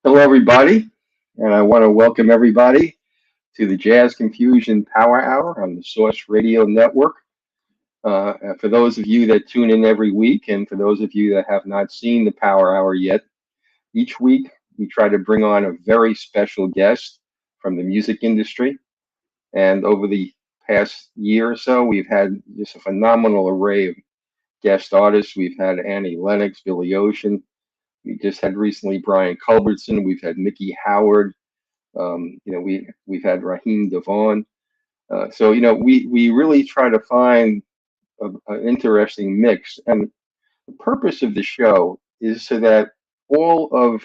Hello, everybody, and I want to welcome everybody to the Jazz Confusion Power Hour on the Source Radio Network. For those of you that tune in every week, and for those of you that have not seen the Power Hour yet, each week we try to bring on a very special guest from the music industry. And over the past year or so, we've had just a phenomenal array of guest artists. We've had Annie Lennox, Billy Ocean. We just had recently Brian Culbertson. We've had Mickey Howard. We've had Raheem Devon. We really try to find an interesting mix. And the purpose of the show is so that all of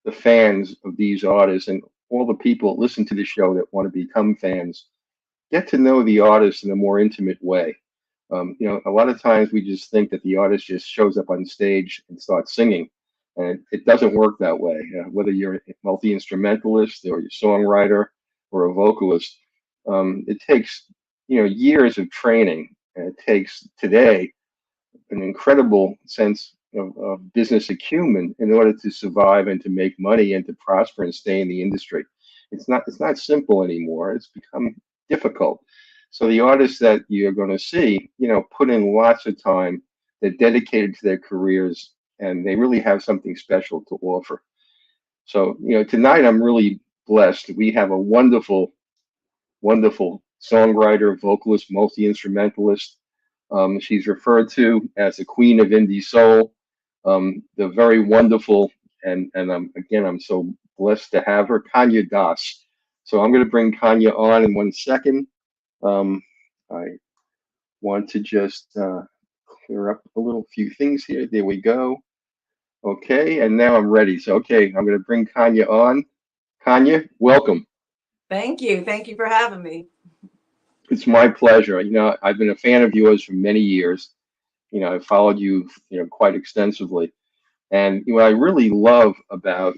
the fans of these artists and all the people that listen to the show that want to become fans get to know the artist in a more intimate way. A lot of times we just think that the artist just shows up on stage and starts singing, and it doesn't work that way. Whether you're a multi instrumentalist or you're a songwriter or a vocalist, it takes years of training, and it takes today an incredible sense of business acumen in order to survive and to make money and to prosper and stay in the industry. It's not simple anymore. It's become difficult. So the artists that you're going to see, put in lots of time. They're dedicated to their careers, and they really have something special to offer. So tonight I'm really blessed. We have a wonderful, wonderful songwriter, vocalist, multi instrumentalist. She's referred to as the queen of indie soul, the very wonderful, and I'm so blessed to have her, Conya Das. So I'm going to bring Conya on in 1 second. I want to just clear up a little few things here. There we go. Okay, and now I'm ready. So, okay, I'm going to bring Conya on. Conya, welcome. Thank you. Thank you for having me. It's my pleasure. I've been a fan of yours for many years. I've followed you, quite extensively. And what I really love about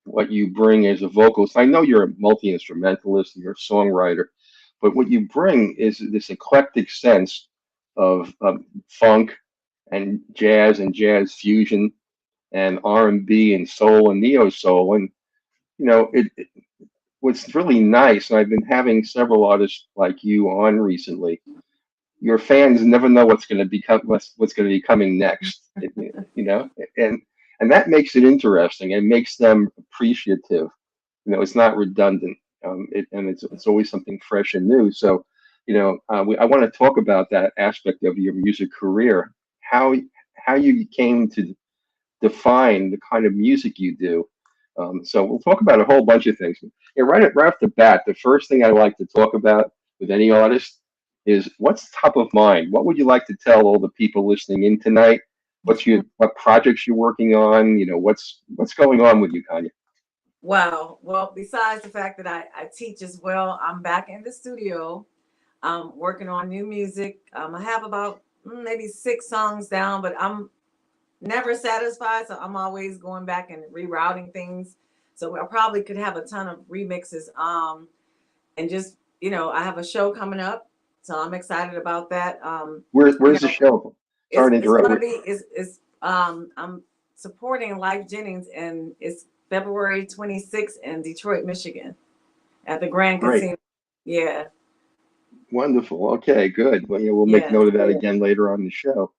what you bring as a vocalist, I know you're a multi-instrumentalist and you're a songwriter, but what you bring is this eclectic sense of funk and jazz fusion and R&B and soul and neo soul. And what's really nice, and I've been having several artists like you on recently, your fans never know what's going to be coming next. And that makes it interesting and makes them appreciative. It's not redundant, and it's always something fresh and new. So, I want to talk about that aspect of your music career, how you came to define the kind of music you do. So we'll talk about a whole bunch of things. Yeah, right off the bat, the first thing I like to talk about with any artist is what's top of mind. What would you like to tell all the people listening in tonight? What projects you're working on? What's going on with you, Conya? Wow. Well, besides the fact that I teach as well, I'm back in the studio working on new music. I have about maybe 6 songs down, but I'm never satisfied. So I'm always going back and rerouting things. So I probably could have a ton of remixes. And just, I have a show coming up. So I'm excited about that. Where's the show? Sorry to It's gonna interrupt. be I'm supporting Life Jennings, and it's February 26th in Detroit, Michigan, at the Grand Great. Casino. Yeah, Wonderful. Okay, good. Well, we'll make yeah, note of that again later on the show.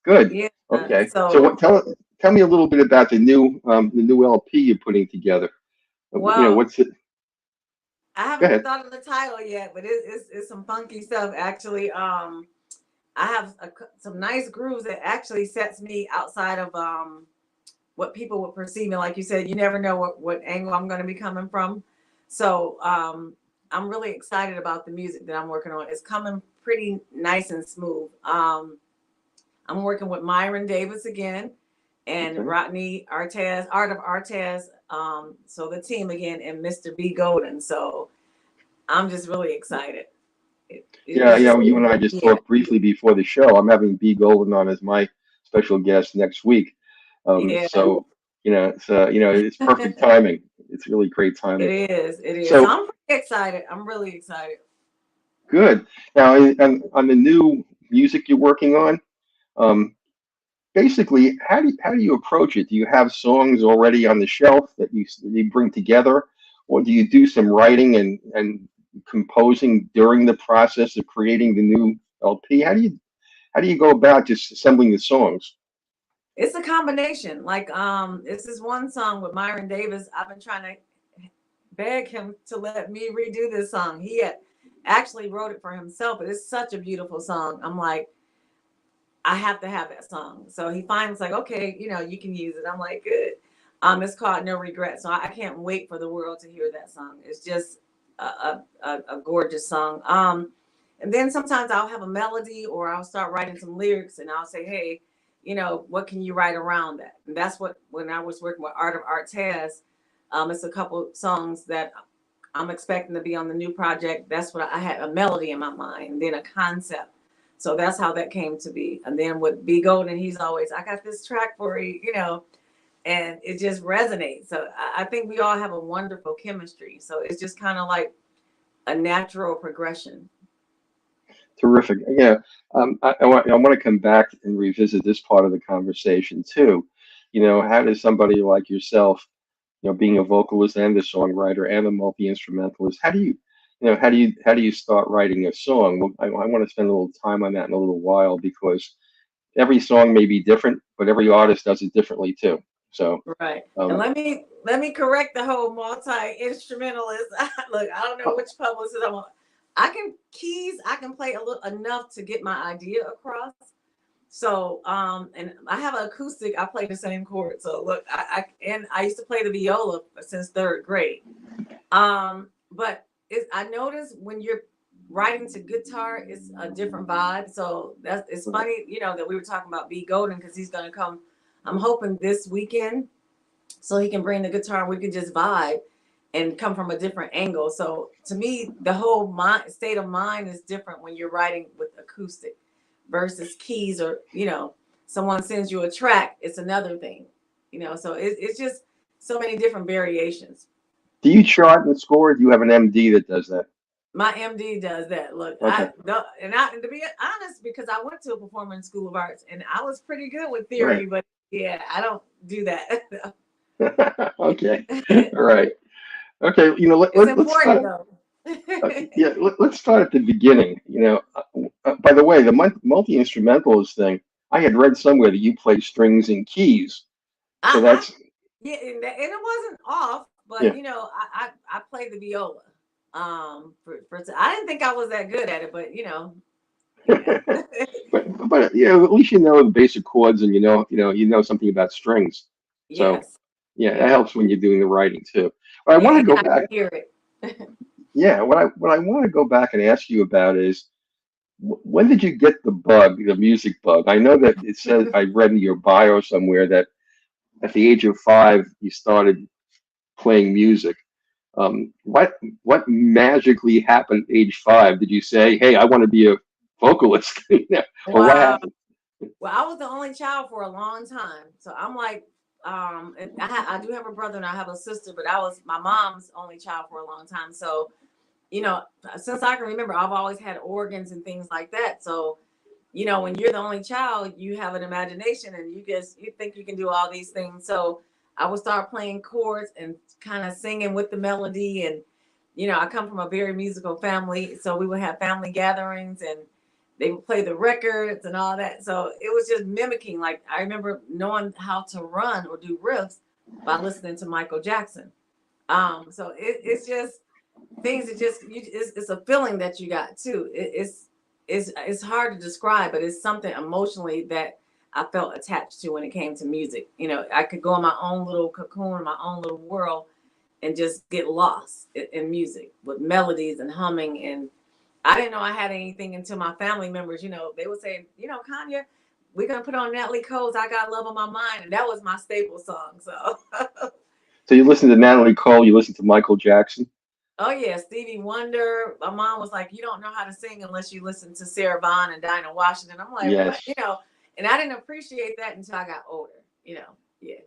Good. yeah. Okay. So So, tell me a little bit about the new LP you're putting together. well, What's it? I Go haven't ahead. thought of the title yet, but it's some funky stuff actually. I have some nice grooves that actually sets me outside of what people would perceive me. Like you said, you never know what angle I'm going to be coming from. So I'm really excited about the music that I'm working on. It's coming pretty nice and smooth. I'm working with Myron Davis again and Okay. Rodney Artez, Art of Artez. So the team again and Mr. B Golden. So I'm just really excited. Yeah, It's just, you and I just yeah, talked briefly before the show. I'm having B Golden on as my special guest next week. yeah. So it's perfect timing. It's really great It timing. is. It is. So So I'm pretty excited. I'm really excited. good. Now, and on the new music you're working on, um, basically, how do you approach it? Do you have songs already on the shelf that you bring together, or do you do some writing and composing during the process of creating the new LP? How do you go about just assembling the songs? It's a combination. Like this is one song with Myron Davis. I've been trying to beg him to let me redo this song. He had actually wrote it for himself, but it's such a beautiful song. I'm like, I have to have that song. So he finds like, okay, you can use it. I'm like, good. It's called No Regret. So I can't wait for the world to hear that song. It's just a gorgeous song. And then sometimes I'll have a melody or I'll start writing some lyrics and I'll say, hey, what can you write around that? And that's what, when I was working with Art of Artez, it's a couple songs that I'm expecting to be on the new project. That's what I had, a melody in my mind and then a concept. So that's how that came to be. And then with B Golden, he's always, I got this track for you, and it just resonates. So I think we all have a wonderful chemistry. So it's just kind of like a natural progression. Terrific. Yeah, I want to come back and revisit this part of the conversation too. How does somebody like yourself, being a vocalist and a songwriter and a multi-instrumentalist, how do you start writing a song? Well, I want to spend a little time on that in a little while because every song may be different, but every artist does it differently too. So, Right. And um, let me correct the whole multi-instrumentalist. Look, I don't know which publicist I want. I can play a little enough to get my idea across. So and I have an acoustic, I play the same chord. So look, I used to play the viola since third grade. But I noticed when you're writing to guitar, it's a different vibe. So it's funny, that we were talking about B Golden because he's gonna come. I'm hoping this weekend so he can bring the guitar and we can just vibe and come from a different angle. So to me, the whole state of mind is different when you're writing with acoustic versus keys, or someone sends you a track, it's another thing. So it's just so many different variations. do you chart and score? Or do you have an MD that does that? My MD does that. Look, Okay, and to be honest, because I went to a performance school of arts and I was pretty good with right. theory, but yeah, I don't do that. Okay, all right. Okay, It's let's important start. though. Yeah, let's start at the beginning. By the way, the multi-instrumentalist thing, I had read somewhere that you play strings and keys. So I that's, Yeah, and it wasn't off, but yeah. I played the viola. I didn't think I was that good at it, but yeah. But at least you know the basic chords and you know something about strings. So Yes, yeah, that yeah, helps when you're doing the writing too. But I yeah, want to and go I can back. hear it. Yeah, what I want to go back and ask you about is when did you get the bug, the music bug? I know that it says I read in your bio somewhere that at the age of 5 you started playing music. What magically happened at age 5? Did you say, "Hey, I want to be a vocalist," or what Wow. happened? Well, I was the only child for a long time, so I'm like, and I do have a brother and I have a sister, but I was my mom's only child for a long time. So you know, since I can remember, I've always had organs and things like that. So when you're the only child, you have an imagination and you think you can do all these things. So I would start playing chords and kind of singing with the melody. And, I come from a very musical family. So we would have family gatherings and they would play the records and all that. So it was just mimicking. Like I remember knowing how to run or do riffs by listening to Michael Jackson. So it's just things that it's a feeling that you got too. It's hard to describe, but it's something emotionally that I felt attached to when it came to music. I could go in my own little cocoon, my own little world, and just get lost in music with melodies and humming. And I didn't know I had anything until my family members, they would say, Conya, we're gonna put on Natalie Cole's "I Got Love on My Mind," and that was my staple song. So So you listen to Natalie Cole, you listen to Michael Jackson. oh yeah, Stevie Wonder. My mom was like, "You don't know how to sing unless you listen to Sarah Vaughan and Dinah Washington." I'm like, "What?" Yes. And I didn't appreciate that until I got older. Yeah. Yeah.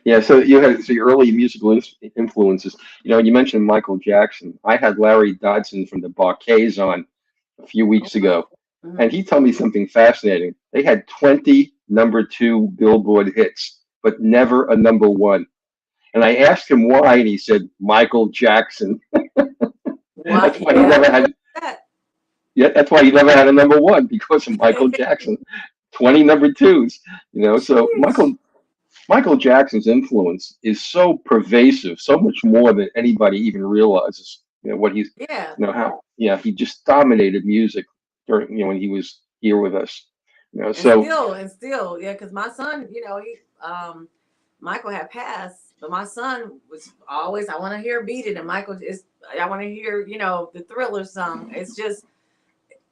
Yeah. So you had your early musical influences. You mentioned Michael Jackson. I had Larry Dodson from the Bar-Kays on a few Oh weeks wow. ago, and Hmm. he told me something fascinating. They had 20 #2 Billboard hits, but never a #1. And I asked him why, and he said Michael Jackson. That's What? why he Yeah, I never remember had. that. Yeah, that's why he never had a #1 because of Michael Jackson. 20 #2s. So Sheesh. Michael Jackson's influence is so pervasive, so much more than anybody even realizes. What he's, Yeah. how, yeah, he just dominated music during, when he was here with us. And So still, yeah, because my son, he Michael had passed, but my son was always, I want to hear Beat It, and Michael is, I want to hear, the Thriller song. It's just,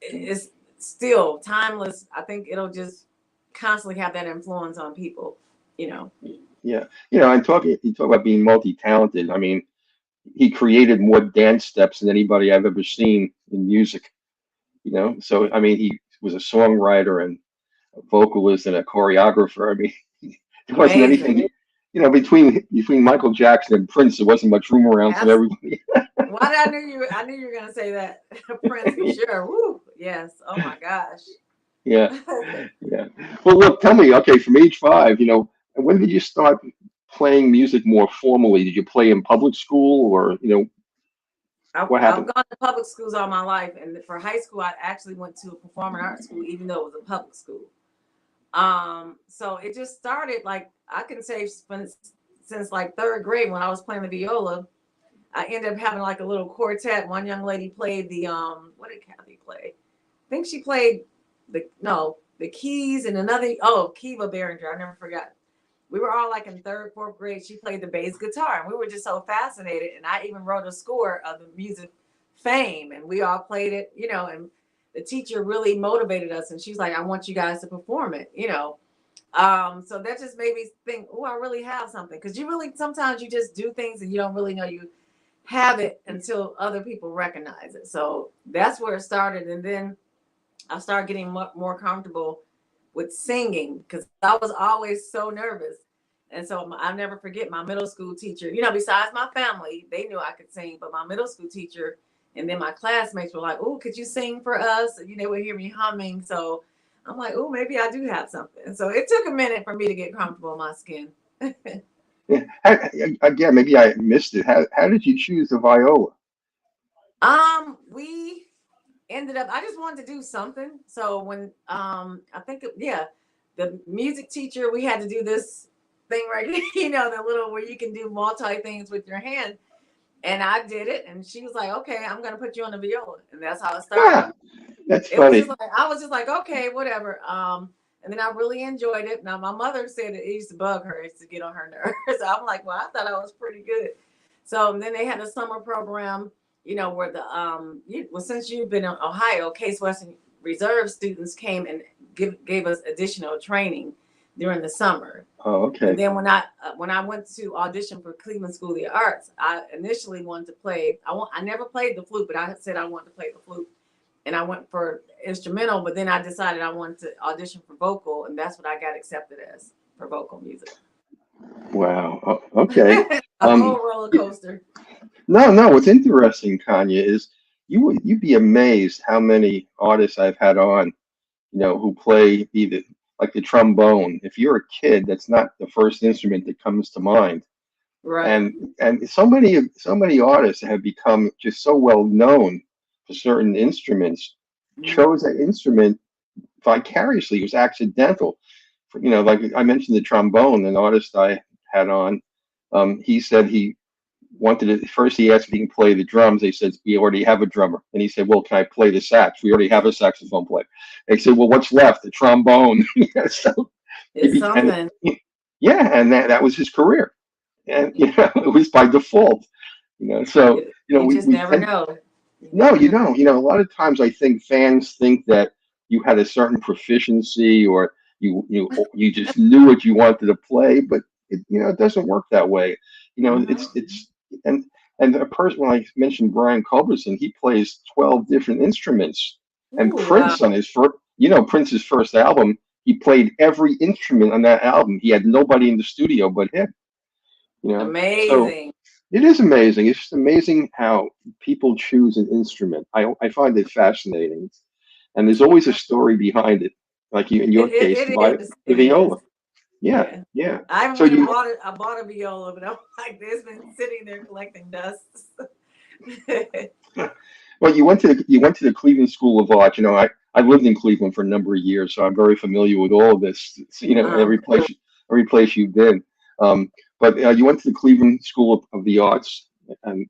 it's still timeless. I think it'll just constantly have that influence on people, you know. yeah, you talk about being multi-talented. I mean, he created more dance steps than anybody I've ever seen in music. So I mean, he was a songwriter and a vocalist and a choreographer. I mean, there wasn't Amazing. anything, between Michael Jackson and Prince. There wasn't much room around for Absolutely. everybody. Why did I knew you were gonna say that. Prince for sure. Woo. Yes. Oh my gosh. Yeah, yeah. Well, look, tell me, okay, from age 5, when did you start playing music more formally? Did you play in public school, or what I've happened? gone to public schools all my life, and for high school, I actually went to a performing arts school, even though it was a public school. So it just started like I can say since like third grade when I was playing the viola. I ended up having like a little quartet. One young lady played the what did Kathy play? I think she played the keys, and another Kiva Behringer. I never forgot. We were all like in third, fourth grade. She played the bass guitar, and we were just so fascinated. And I even wrote a score of the music Fame, and we all played it, and the teacher really motivated us, and she's like, I want you guys to perform it. So that just made me think, oh, I really have something. Because you really, sometimes you just do things and you don't really know you have it until other people recognize it. So that's where it started. And then I started getting more comfortable with singing because I was always so nervous. And so I'll never forget my middle school teacher, besides my family, they knew I could sing, but my middle school teacher and then my classmates were like, oh, could you sing for us? And they would hear me humming. So I'm like, oh, maybe I do have something. So it took a minute for me to get comfortable in my skin. Yeah. Again, maybe I missed it. How did you choose the viola? We ended up, I just wanted to do something. So when I think yeah, the music teacher, we had to do this thing right the little where you can do multi things with your hand. And I did it, and she was like, okay, I'm gonna put you on the viola. And that's how it started. Ah, that's It was just funny. like I was just like, okay, whatever. And then I really enjoyed it. Now my mother said it used to bug her, it used to get on her nerves. I'm like, well, I thought I was pretty good. So then they had a summer program, where well, since you've been in Ohio, Case Western Reserve students came and gave us additional training during the summer. Oh, And okay. then when I went to audition for Cleveland School of the Arts, I initially wanted to play. I never played the flute, but I said I wanted to play the flute, and I went for instrumental. But then I decided I wanted to audition for vocal, and that's what I got accepted as for vocal music. Wow. Okay. A Um, whole roller coaster. no, no. What's interesting, Kanye, is you'd be amazed how many artists I've had on, who play either like the trombone. If you're a kid, that's not the first instrument that comes to mind. Right. And so many artists have become just so well known for certain instruments, Mhm. chose that instrument vicariously. It was accidental. Like I mentioned the trombone, an artist I had on, he said he wanted to first. He asked if he can play the drums. They said we already have a drummer, and he said, well, can I play the sax? We already have a saxophone player. They said, well, what's left? The trombone. So he It's became, something. yeah, and that was his career, and it was by default. So You we, just we never tend. know. You No, never you know. don't. A lot of times I think fans think that you had a certain proficiency, or you just knew what you wanted to play, but it doesn't work that way. It's and a person, when I mentioned Brian Culbertson, he plays 12 different instruments, and Ooh, wow. Prince on his first, Prince's first album, he played every instrument on that album. He had nobody in the studio but him. So Amazing. it is amazing. It's just amazing how people choose an instrument. I find it fascinating, and there's always a story behind it. like you in your case, to buy it is. the It is. viola. Yeah, Yeah. yeah. I even So went and you, bought it. I bought a viola, but I'm like, it's been sitting there collecting dust. well, you went to the Cleveland School of Art. You know, I lived in Cleveland for a number of years, so I'm very familiar with all of this. You know, um, every place you've been. Um, but you went to the Cleveland School of the Arts, and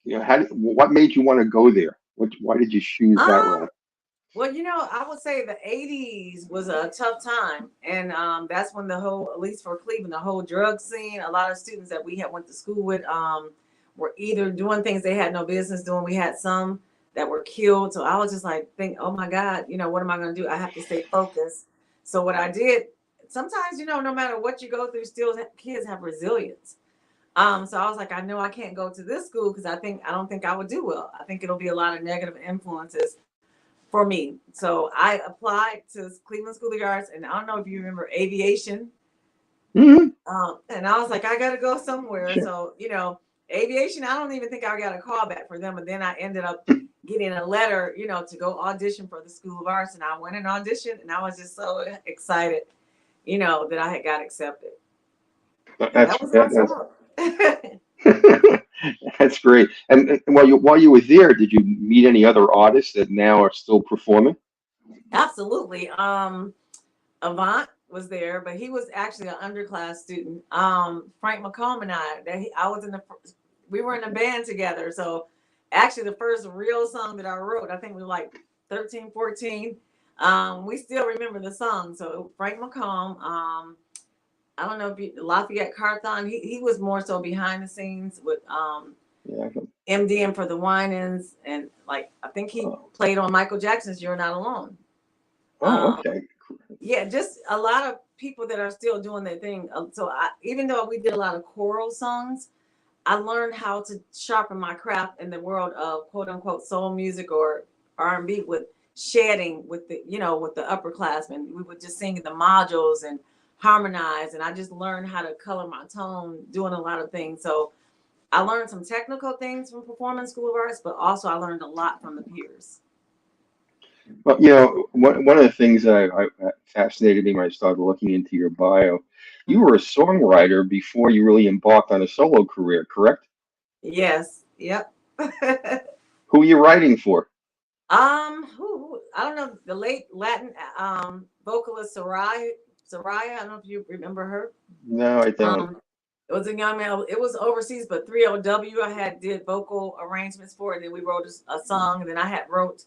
you know, what made you want to go there? Why did you choose that um, route? well, I would say the '80s was a tough time, and that's when the whole, at least for Cleveland, the whole drug scene. A lot of students that we had went to school with were either doing things they had no business doing. We had some that were killed, so I was just like, think, oh my God, what am I going to do? I have to stay focused. So what I did, sometimes no matter what you go through, still kids have resilience. So I was like, I know I can't go to this school because I don't think I would do well. I think it'll be a lot of negative influences for me. So I applied to Cleveland School of the Arts, and I don't know if you remember aviation. Hmm. And I was like, I got to go somewhere. Sure. So aviation. I don't even think I got a call back for them, but then I ended up getting a letter, to go audition for the School of Arts, and I went and auditioned, and I was just so excited, that I had got accepted, and That's that was my that's song. that's great. And while you were there, did you meet any other artists that now are still performing? Absolutely. Avant was there, but he was actually an underclass student. Frank McComb and I was in we were in a band together. So actually the first real song that I wrote, I think we were like 13, 14. We still remember the song. So Frank McComb, I don't know if Lafayette Carthon, he was more so behind the scenes with Yeah. MDM for the Winans, and like I think he Oh, played on Michael Jackson's You're Not Alone. oh, Um, okay. yeah, just a lot of people that are still doing their thing. So even though we did a lot of choral songs, I learned how to sharpen my craft in the world of quote unquote soul music or R&B with shedding with the upperclassmen. We would just sing the modules and harmonize, and I just learned how to color my tone doing a lot of things. So I learned some technical things from Performance School of Arts, but also I learned a lot from the peers. Well, you know, one of the things that fascinated me when I started looking into your bio, you were a Mhm. songwriter before you really embarked on a solo career, correct? Yes. Yep. Who are you writing for? I don't know, the late Latin vocalist Soraya. I don't know if you remember her. No, I don't. Um, it was a young man. It was overseas, but 3OW. I had did vocal arrangements for it. And then we wrote a song, and then I had wrote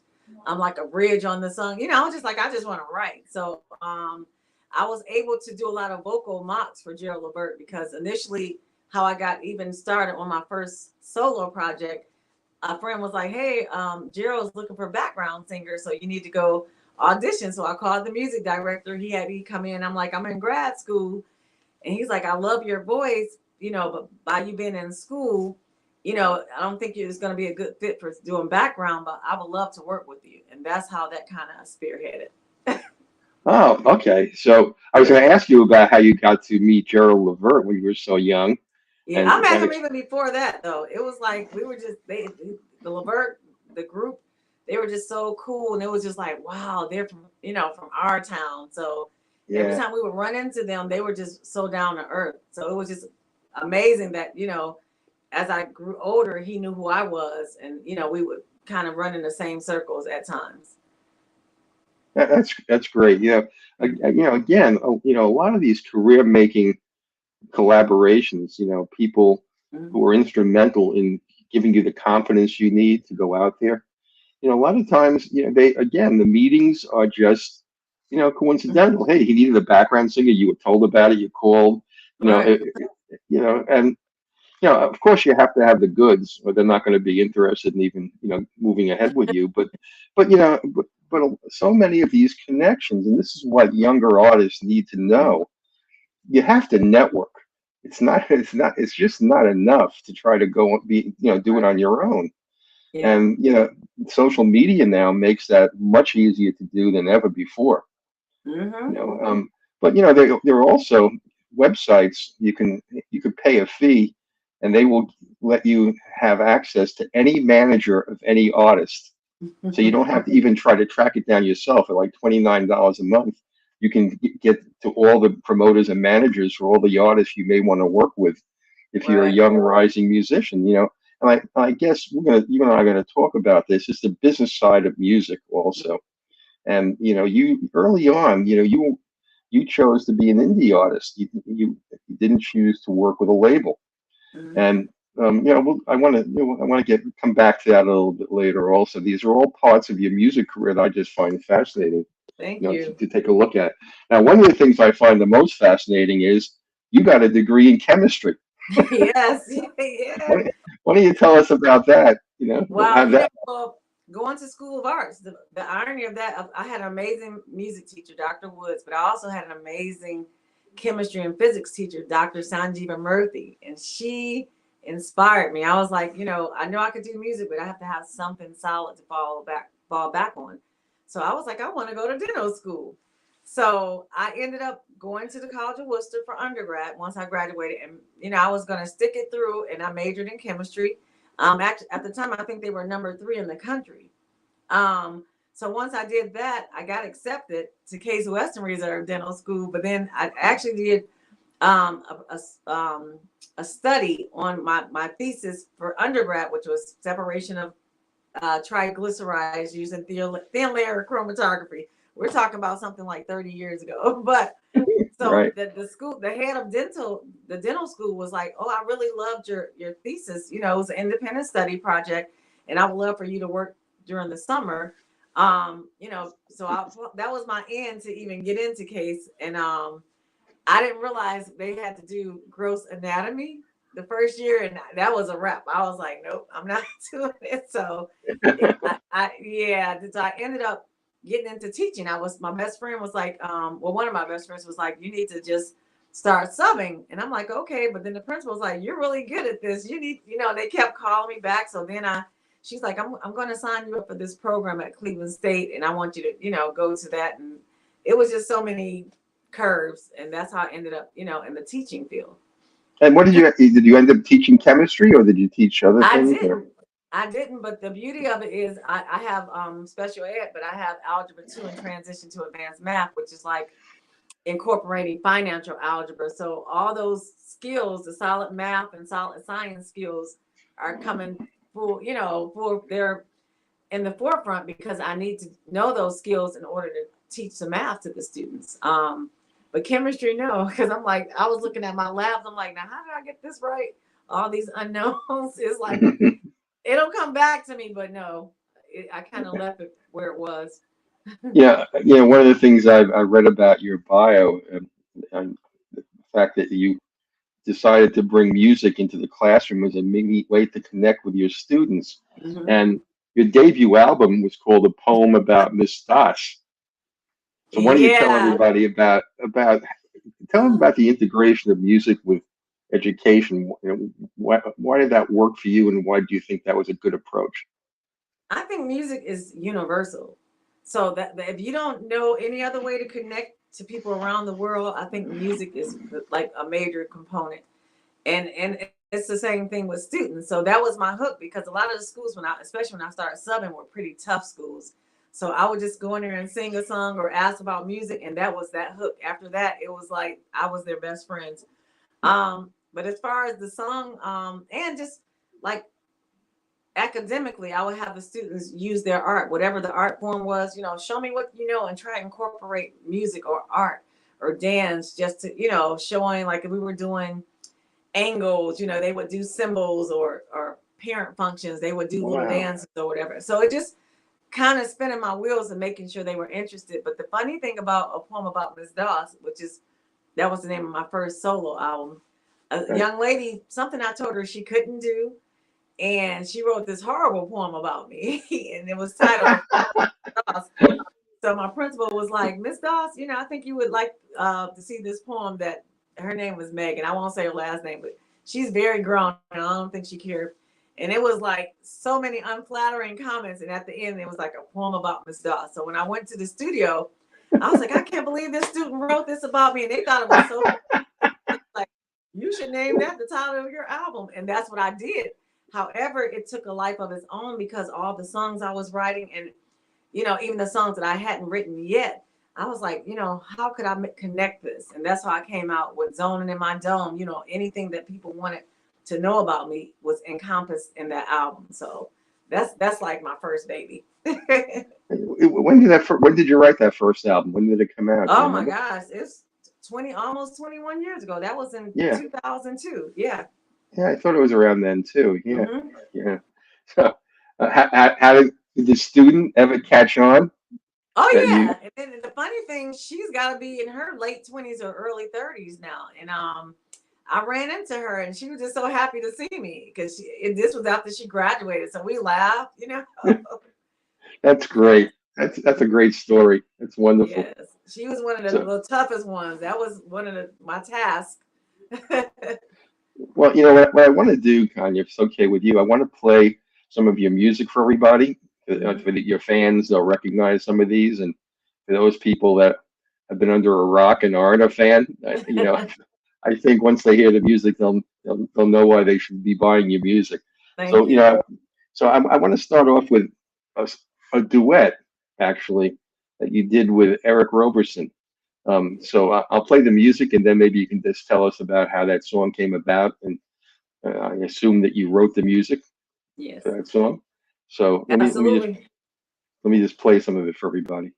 like a bridge on the song. I was just like, I just want to write. So I was able to do a lot of vocal mocks for Gerald Levert because initially, how I got even started on my first solo project, a friend was like, "Hey, Gerald's looking for background singer, so you need to go audition." So I called the music director. He had me come in. I'm like, I'm in grad school, and he's like, "I love your voice, but by you being in school, I don't think it's going to be a good fit for doing background, but I would love to work with you." And that's how that kind of spearheaded. Oh, okay. So I was going to ask you about how you got to meet Gerald Levert when you were so young, Yeah, and I met and him even before that though. It was like we were just the Levert, the group, they were just so cool, and it was just like, wow, they're from our town. So every yeah. time we would run into them, they were just so down to earth. So it was just amazing that as I grew older, he knew who I was, and we would kind of run in the same circles at times. That's great. You know, again, a lot of these career making collaborations, people who Mhm. are instrumental in giving you the confidence you need to go out there. A lot of times, the meetings are just, coincidental. Hey, he needed a background singer. You were told about it. You called, you know, Right. and of course you have to have the goods, or they're not going to be interested in even, moving ahead with you. But so many of these connections, and this is what younger artists need to Mhm. know. You have to network. It's just not enough to try to go be, do it Right. on your own. Yeah. And social media now makes that much easier to do than ever before. You Hmm. know, but there are also websites you could pay a fee, and they will let you have access to any manager of any artist. So you don't have to even try to track it down yourself at like $29 a month. you can get to all the promoters and managers for all the artists you may want to work with if you're a Right. young rising musician, you know. And I guess you and I are gonna talk about this. It's the business side of music also. And you know, you early on, you know, you chose to be an indie artist. You didn't choose to work with a label. Hmm. And you know, I want to get come back to that a little bit later. Also, these are all parts of your music career that I just find fascinating, Thank you know, you. to take a look at. Now, one of the things I find the most fascinating is you got a degree in chemistry. Yes. Yeah. Why, why don't you tell us about that? You know, Wow. how that. Well, going to School of Arts, the irony of that, I had an amazing music teacher, Dr. Woods, but I also had an amazing chemistry and physics teacher, Dr. Sanjeeva Murthy, and she inspired me. I was like, I know I could do music, but I have to have something solid to fall back on. So I was like, I want to go to dental school. So I ended up going to the College of Worcester for undergrad once I graduated, and I was going to stick it through, and I majored in chemistry. Actually, at the time, I think they were number 3 in the country. So once I did that, I got accepted to Case Western Reserve Dental School. But then I actually did um, a, a study on my thesis for undergrad, which was separation of triglycerides using thin layer chromatography. We're talking about something like 30 years ago. But so Right. the school, the head of the dental school was like, "Oh, I really loved your thesis. It was an independent study project, and I would love for you to work during the summer." So that was my end to even get into Case, and I didn't realize they had to do gross anatomy the first year, and that was a wrap. I was like, "Nope, I'm not doing it." So, yeah, so I ended up getting into teaching. My best friend was like, one of my best friends was like, you need to just start subbing. And I'm like, okay. But then the principal was like, you're really good at this. You need, they kept calling me back. So then she's like, I'm going to sign you up for this program at Cleveland State. And I want you to, go to that. And it was just so many curves. And that's how I ended up, in the teaching field. And what did you end up teaching chemistry or did you teach other I things or? didn't. I didn't, but the beauty of it is I have special ed, but I have algebra 2 and transition to advanced math, which is like incorporating financial algebra. So all those skills, the solid math and solid science skills are coming they're in the forefront because I need to know those skills in order to teach the math to the students. But chemistry, no, because I'm like, I was looking at my labs. I'm like, now how did I get this right? All these unknowns is like, it'll come back to me, but no, I kind of left it where it was. Yeah, you know, one of the things I read about your bio, and the fact that you decided to bring music into the classroom was a neat way to connect with your students. Hmm. And your debut album was called "A Poem About Miss Doss." So why don't you tell Yeah. everybody about tell them about the integration of music with education? You know, why did that work for you, and why do you think that was a good approach? I think music is universal. So that if you don't know any other way to connect to people around the world, I think music is like a major component. And it's the same thing with students. So that was my hook because a lot of the schools especially when I started subbing, were pretty tough schools. So I would just go in there and sing a song or ask about music, and that was that hook. After that, it was like I was their best friends. But as far as the song, and just like academically, I would have the students use their art, whatever the art form was, show me what you know, and try to incorporate music or art or dance, just to, showing, like if we were doing angles, they would do symbols or parent functions, they would do little Wow. dances or whatever. So it just kind of spinning my wheels and making sure they were interested. But the funny thing about A Poem About Miss Doss, that was the name of my first solo album, a Right. young lady, something I told her she couldn't do, and she wrote this horrible poem about me, and it was titled Doss. So my principal was like, Miss Doss, I think you would like to see this poem. That her name was Megan. I won't say her last name, but she's very grown, and I don't think she cared. And it was like so many unflattering comments, and at the end, it was like a poem about Miss Doss. So when I went to the studio, I was like, I can't believe this student wrote this about me, and they thought it was so like, you should name that the title of your album. And that's what I did. However, it took a life of its own because all the songs I was writing, and even the songs that I hadn't written yet, I was like, how could I connect this? And that's how I came out with Zoning in My Dome. Anything that people wanted to know about me was encompassed in that album. So that's like my first baby. When did you write that first album? When did it come out? Do you Oh my remember? gosh, it's almost 21 years ago. That was in Yeah, 2002. Yeah. yeah, I thought it was around then too. Yeah, Hmm. yeah. So, how did the student ever catch on that Oh you? yeah. And then the funny thing, she's got to be in her late 20s or early 30s now. And I ran into her and she was just so happy to see me because this was after she graduated. So we laughed. That's great. That's a great story. That's wonderful. Yes. She was one of So, the toughest ones. That was one of my tasks. well, what I want to do, Kanye, if it's okay with you, I want to play some of your music for everybody. Hmm. For your fans, they'll recognize some of these, and for those people that have been under a rock and aren't a fan, I think once they hear the music, they'll know why they should be buying your music. So, Thank you. I want to start off with a, a duet, actually, that you did with Eric Roberson. So I'll play the music, and then maybe you can just tell us about how that song came about. And I assume that you wrote the music for Yes. that song. So Absolutely. let me just play some of it for everybody.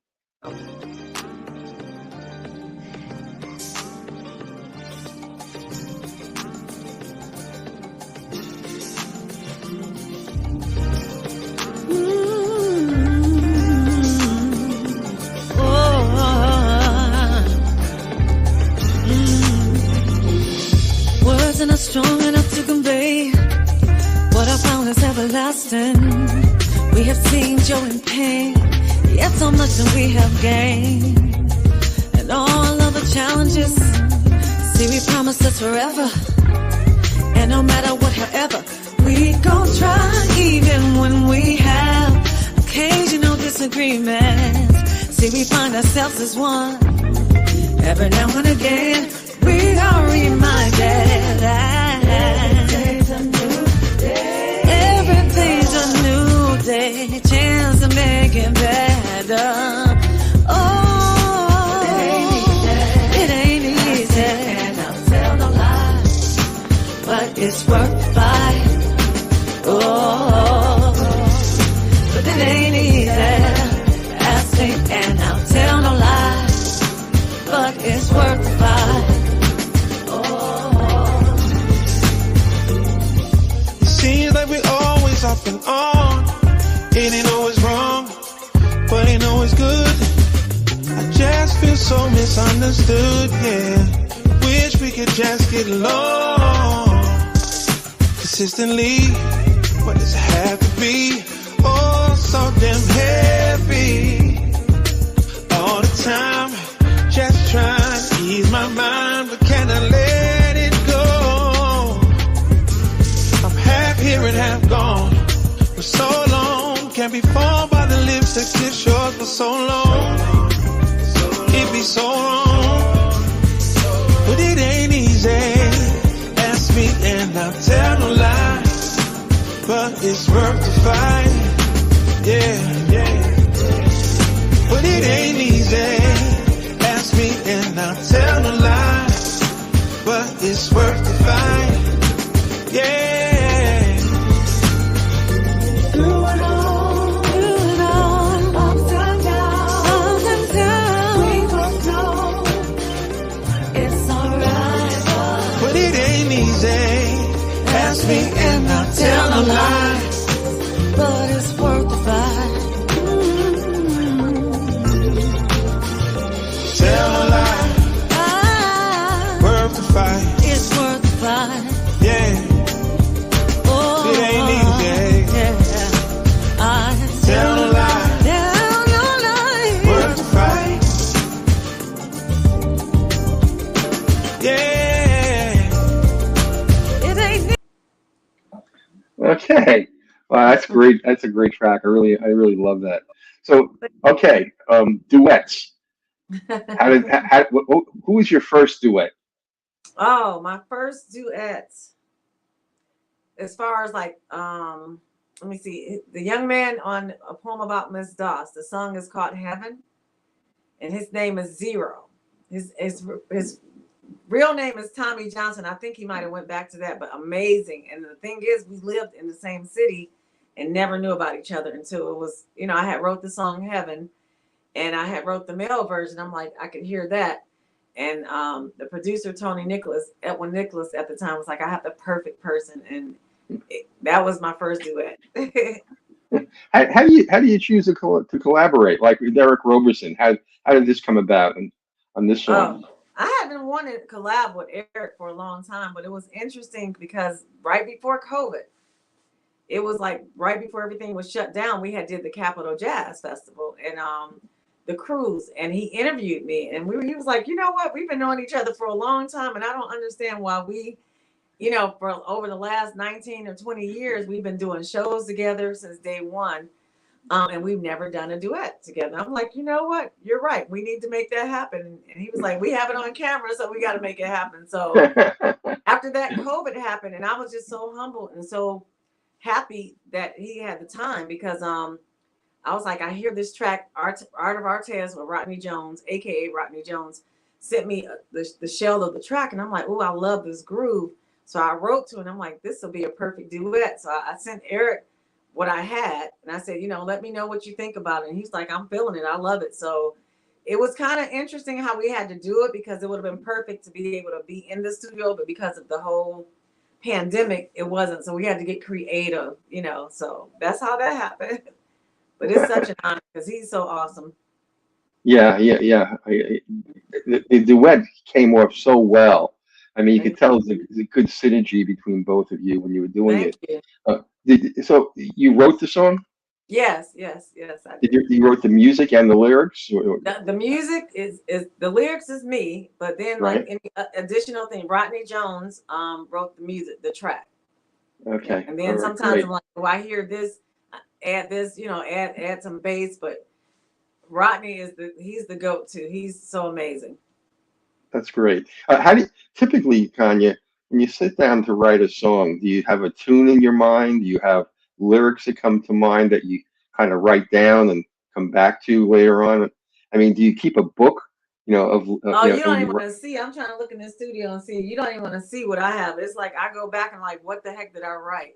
Words are not strong enough to convey what I found is everlasting. We have seen joy and pain, yet so much that we have gained. And all of the challenges, see we promised us forever. And no matter what, however, we gon' try even when we have occasional disagreements. See we find ourselves as one. Every now and again, we are reminded that everything's a new day, chance to make it better. Oh, it ain't easy, and I'll tell no lies, but it's worth the fight. Oh, but it ain't easy. Ask me, and I'll tell no lies, but it's worth the fight. Seems like we always off and on. It ain't always wrong, but ain't always good. I just feel so misunderstood, yeah. Wish we could just get along consistently. What does it have to be? Oh, so damn heavy all the time. Just trying to ease my mind, but can I let it go? I'm half here and half gone for so long. Can't be formed by the lips that kiss yours for so long. It be so wrong, but it ain't easy. Ask me and I'll tell no lie, but it's worth the fight. Yeah, yeah. But it ain't easy. Ask me and I'll tell no lie, but it's worth the fight. Yeah. Through it all, ups and downs, we both know it's alright. But it ain't easy. Ask me and I'll tell no lie, But it's worth the fight. tell no lie, worth the fight. It's worth the fight. Yeah. Oh, It ain't easy. yeah. I Tell no lie, tell your life. worth the fight. Yeah. It ain't Okay. Wow, that's great. That's a great track. I really love that. So, okay, duets. Who was your first duet? Oh, my first duet, as far as like, let me see, the young man on A Poem About Miss Doss. The song is called Heaven. and his name is Zero. His real name is Tommy Johnson. I think he might have went back to that, but amazing. And the thing is, we lived in the same city and never knew about each other until it was, I had wrote the song Heaven, and I had wrote the male version. I'm like, I could hear that. And the producer, Edwin Nicholas at the time was like, I have the perfect person. And that was my first duet. How do you choose to collaborate? Like with Derek Roberson, how did this come about on this song? I had been wanting to collab with Eric for a long time, but it was interesting because right before COVID, it was like right before everything was shut down, we had did the Capitol Jazz Festival and the cruise, and he interviewed me, and he was like, you know what, we've been knowing each other for a long time, and I don't understand why we, for over the last 19 or 20 years, we've been doing shows together since day one, and we've never done a duet together. I'm like, you know what, you're right, we need to make that happen. And he was like, we have it on camera, so we got to make it happen. So after that, COVID happened, and I was just so humbled and so happy that he had the time, because I was like, I hear this track, Art of Artes with Rodney Jones, aka Rodney Jones, sent me the shell of the track, and I'm like, oh, I love this groove. So I wrote to him, and I'm like, this will be a perfect duet. So I sent Eric what I had, and I said, let me know what you think about it. And he's like, I'm feeling it, I love it. So it was kind of interesting how we had to do it, because it would have been perfect to be able to be in the studio, but because of the whole pandemic, it wasn't. So we had to get creative, so that's how that happened. But it's such an honor because he's so awesome. Yeah. The duet came off so well. I mean, you could tell the good synergy between both of you when you were doing it. So you wrote the song? Yes, I did. You wrote the music and the lyrics? The music is the lyrics is me, but then like any additional thing, Rodney Jones wrote the music, the track. Okay. And then sometimes I'm like, oh, I hear this, add this, add some bass, but Rodney he's the go-to. He's so amazing. That's great. How do you typically, Conya, when you sit down to write a song, do you have a tune in your mind? Do you have lyrics that come to mind that you kind of write down and come back to later on? I mean, do you keep a book, you don't even want to see. I'm trying to look in the studio and see. You don't even want to see what I have. It's like I go back and like, what the heck did I write?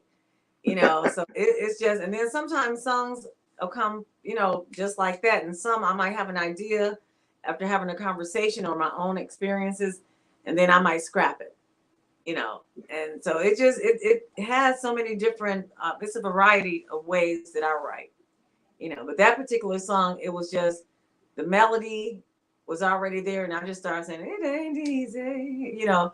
So it's just, and then sometimes songs will come, just like that. And some I might have an idea after having a conversation or my own experiences, and then I might scrap it, and so it just, it has so many different, it's a variety of ways that I write, but that particular song, it was just, the melody was already there, and I just started saying, it ain't easy, and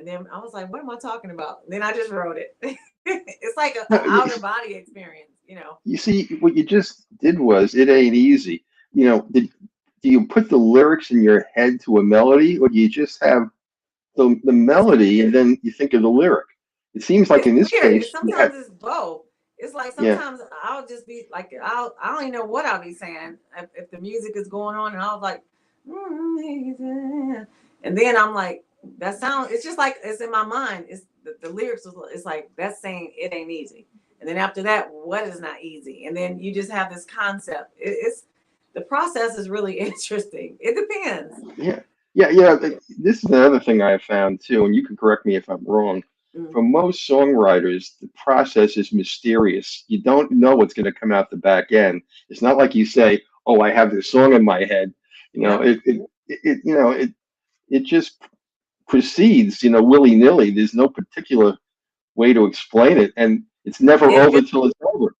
then I was like, what am I talking about? And then I just wrote it. It's like an outer body experience, You see, what you just did was, it ain't easy. Do you put the lyrics in your head to a melody, or do you just have the melody and then you think of the lyric? It seems like in this case, sometimes it's both. It's like sometimes I'll just be like, I don't even know what I'll be saying if the music is going on, and I was like, and then I'm like, that sound, it's just like, it's in my mind. It's the lyrics, it's like, that's saying it ain't easy. And then after that, what is not easy? And then you just have this concept. The process is really interesting. It depends. Yeah. This is another thing I have found too, and you can correct me if I'm wrong. For most songwriters, the process is mysterious. You don't know what's going to come out the back end. It's not like you say, "Oh, I have this song in my head." It just proceeds, willy-nilly. There's no particular way to explain it, and it's never over till it's over.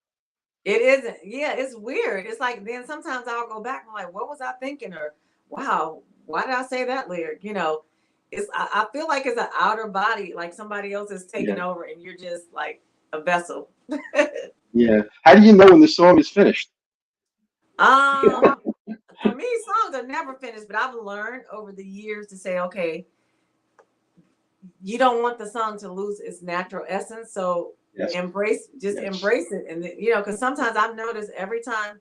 It isn't. Yeah, it's weird. It's like, then sometimes I'll go back and I'm like, what was I thinking? Or, wow, why did I say that lyric? I feel like it's an outer body, like somebody else is taking over, and you're just like a vessel. Yeah. How do you know when the song is finished? For me, songs are never finished, but I've learned over the years to say, okay, you don't want the song to lose its natural essence. So embrace it. And because sometimes I've noticed every time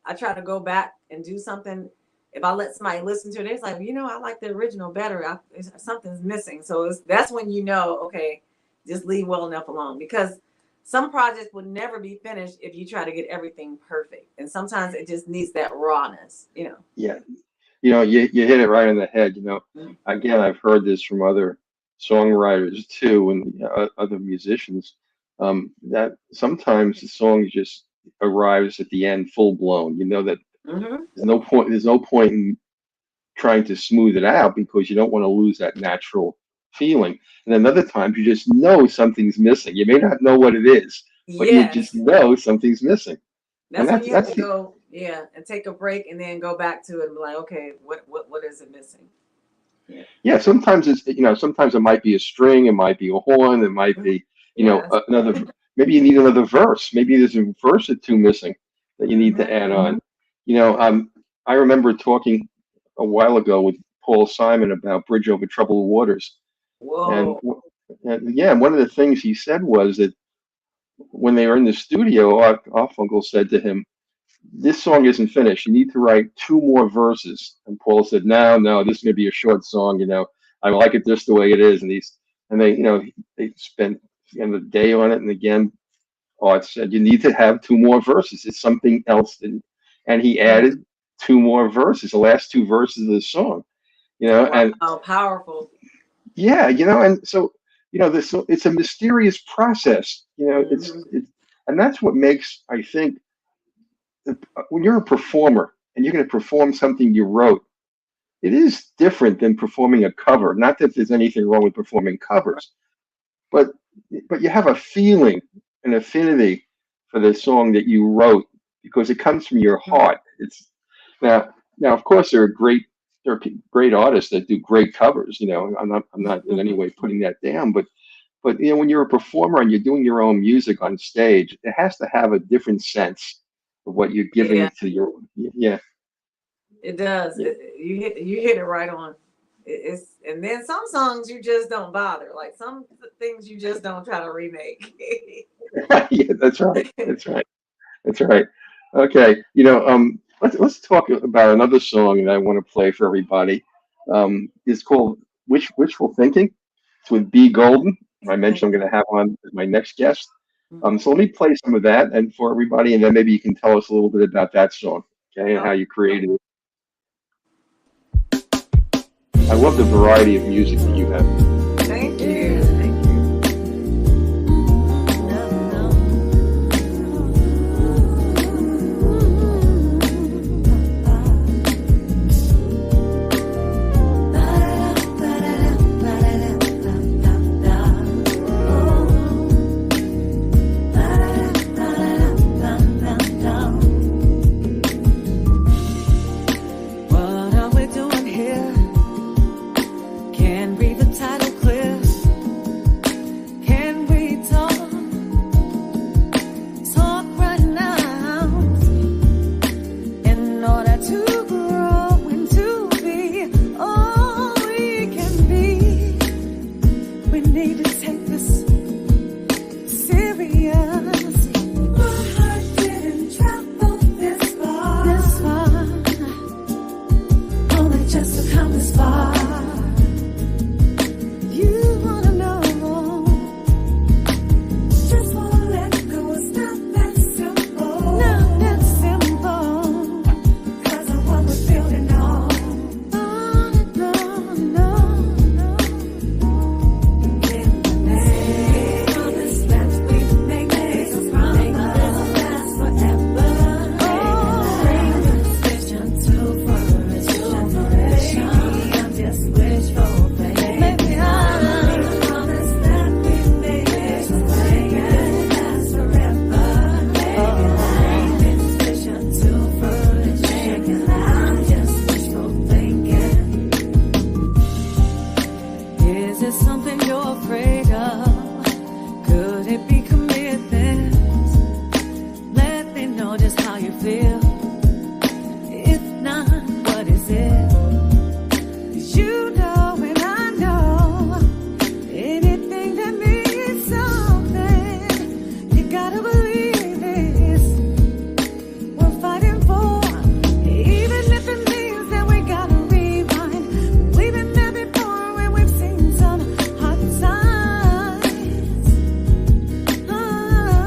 I try to go back and do something, if I let somebody listen to it, it's like, I like the original better. Something's missing. So that's when okay, just leave well enough alone. Because some projects will never be finished if you try to get everything perfect. And sometimes it just needs that rawness, you know. Yeah. You hit it right on the head. Mhm. Again, I've heard this from other songwriters too, and other musicians, that sometimes the song just arrives at the end full blown. You know that Mhm. there's no point in trying to smooth it out because you don't want to lose that natural feeling. And then other times you just know something's missing. You may not know what it is, but you just Yes. know something's missing. And That's when you have that's to go, yeah, and take a break and then go back to it and be like, okay, what is it missing? Yeah. yeah. Sometimes sometimes it might be a string, it might be a horn, it might be Yes. another. Maybe you need another verse. Maybe there's a verse or two missing that you need to Mhm. add on. I remember talking a while ago with Paul Simon about Bridge Over Troubled Waters, and, Whoa. and yeah, one of the things he said was that when they were in the studio, Garfunkel said to him, "This song isn't finished. You need to write two more verses." And Paul said, "No, no, this is going to be a short song. I like it just the way it is." And they spent the day on it. And again, Art said, "You need to have two more verses. It's something else." And he added two more verses, the last two verses of the song. And Wow, powerful. yeah, and so this it's a mysterious process. Mhm. And that's what makes, I think, when you're a performer and you're going to perform something you wrote, it is different than performing a cover. Not that there's anything wrong with performing covers, but you have a feeling, an affinity for the song that you wrote because it comes from your heart. It's now of course there are great artists that do great covers. I'm not in any way putting that down, but when you're a performer and you're doing your own music on stage, it has to have a different sense of what you're Yeah, giving to your. Yeah, it does. yeah. You hit it right on. It's and then some songs you just don't bother. Like some things you just don't try to remake. Yeah, that's right. That's right. That's right. Okay, let's talk about another song that I want to play for everybody. It's called Wishful Thinking. It's with B. Golden. I mentioned I'm going to have on as my next guest. Mhm. So let me play some of that and for everybody, and then maybe you can tell us a little bit about that song, okay, and how Okay. you created it. I love the variety of music that you have. Thank you. Thank you. What are we doing here? Can read the title clear. Can we talk right now? In order to grow and to be all we can be, we need to take this serious. My heart didn't travel this far, only just to come this far. You wanna know, just wanna let go. It's not that simple, not that simple. 'Cause of what we're building on. No, no, no. In the name of this that we make this promise last forever. Oh, vision to flourish. I'm just wishful thinking. Maybe I promise that we make this last forever. Oh, vision to flourish. I'm just wishful thinking. Is it something you're afraid of? Could it be commitment? Let me know just how you feel. If not, what is it? 'Cause you know and I know anything that means something. You gotta believe this. We're fighting for, even if it means that we gotta rewind. We've been there before and we've seen some hard times. Oh,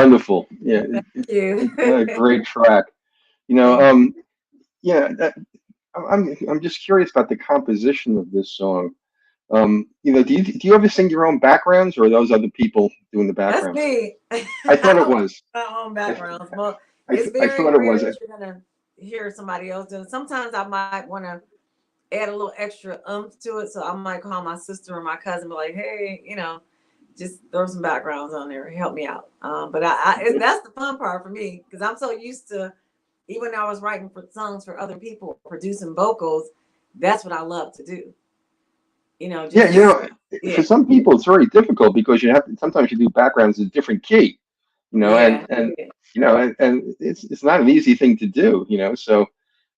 wonderful. Yeah, Thank you. a great track. You know, Thank yeah, I'm just curious about the composition of this song. You know, do you ever sing your own backgrounds, or are those other people doing the That's backgrounds? me. I I thought it don't was. my own I, backgrounds. Well, it's I very thought it rare was. that you're gonna hear somebody else doing. Sometimes I might want to add a little extra oomph to it, so I might call my sister or my cousin, be like, "Hey, just throw some backgrounds on there, help me out." But that's the fun part for me because I'm so used to, even when I was writing for songs for other people, producing vocals. That's what I love to do. Yeah, you Just know, for yeah, some people it's very difficult because you have to, sometimes you do backgrounds in a different key, you know, yeah. and it's not an easy thing to do, you know. So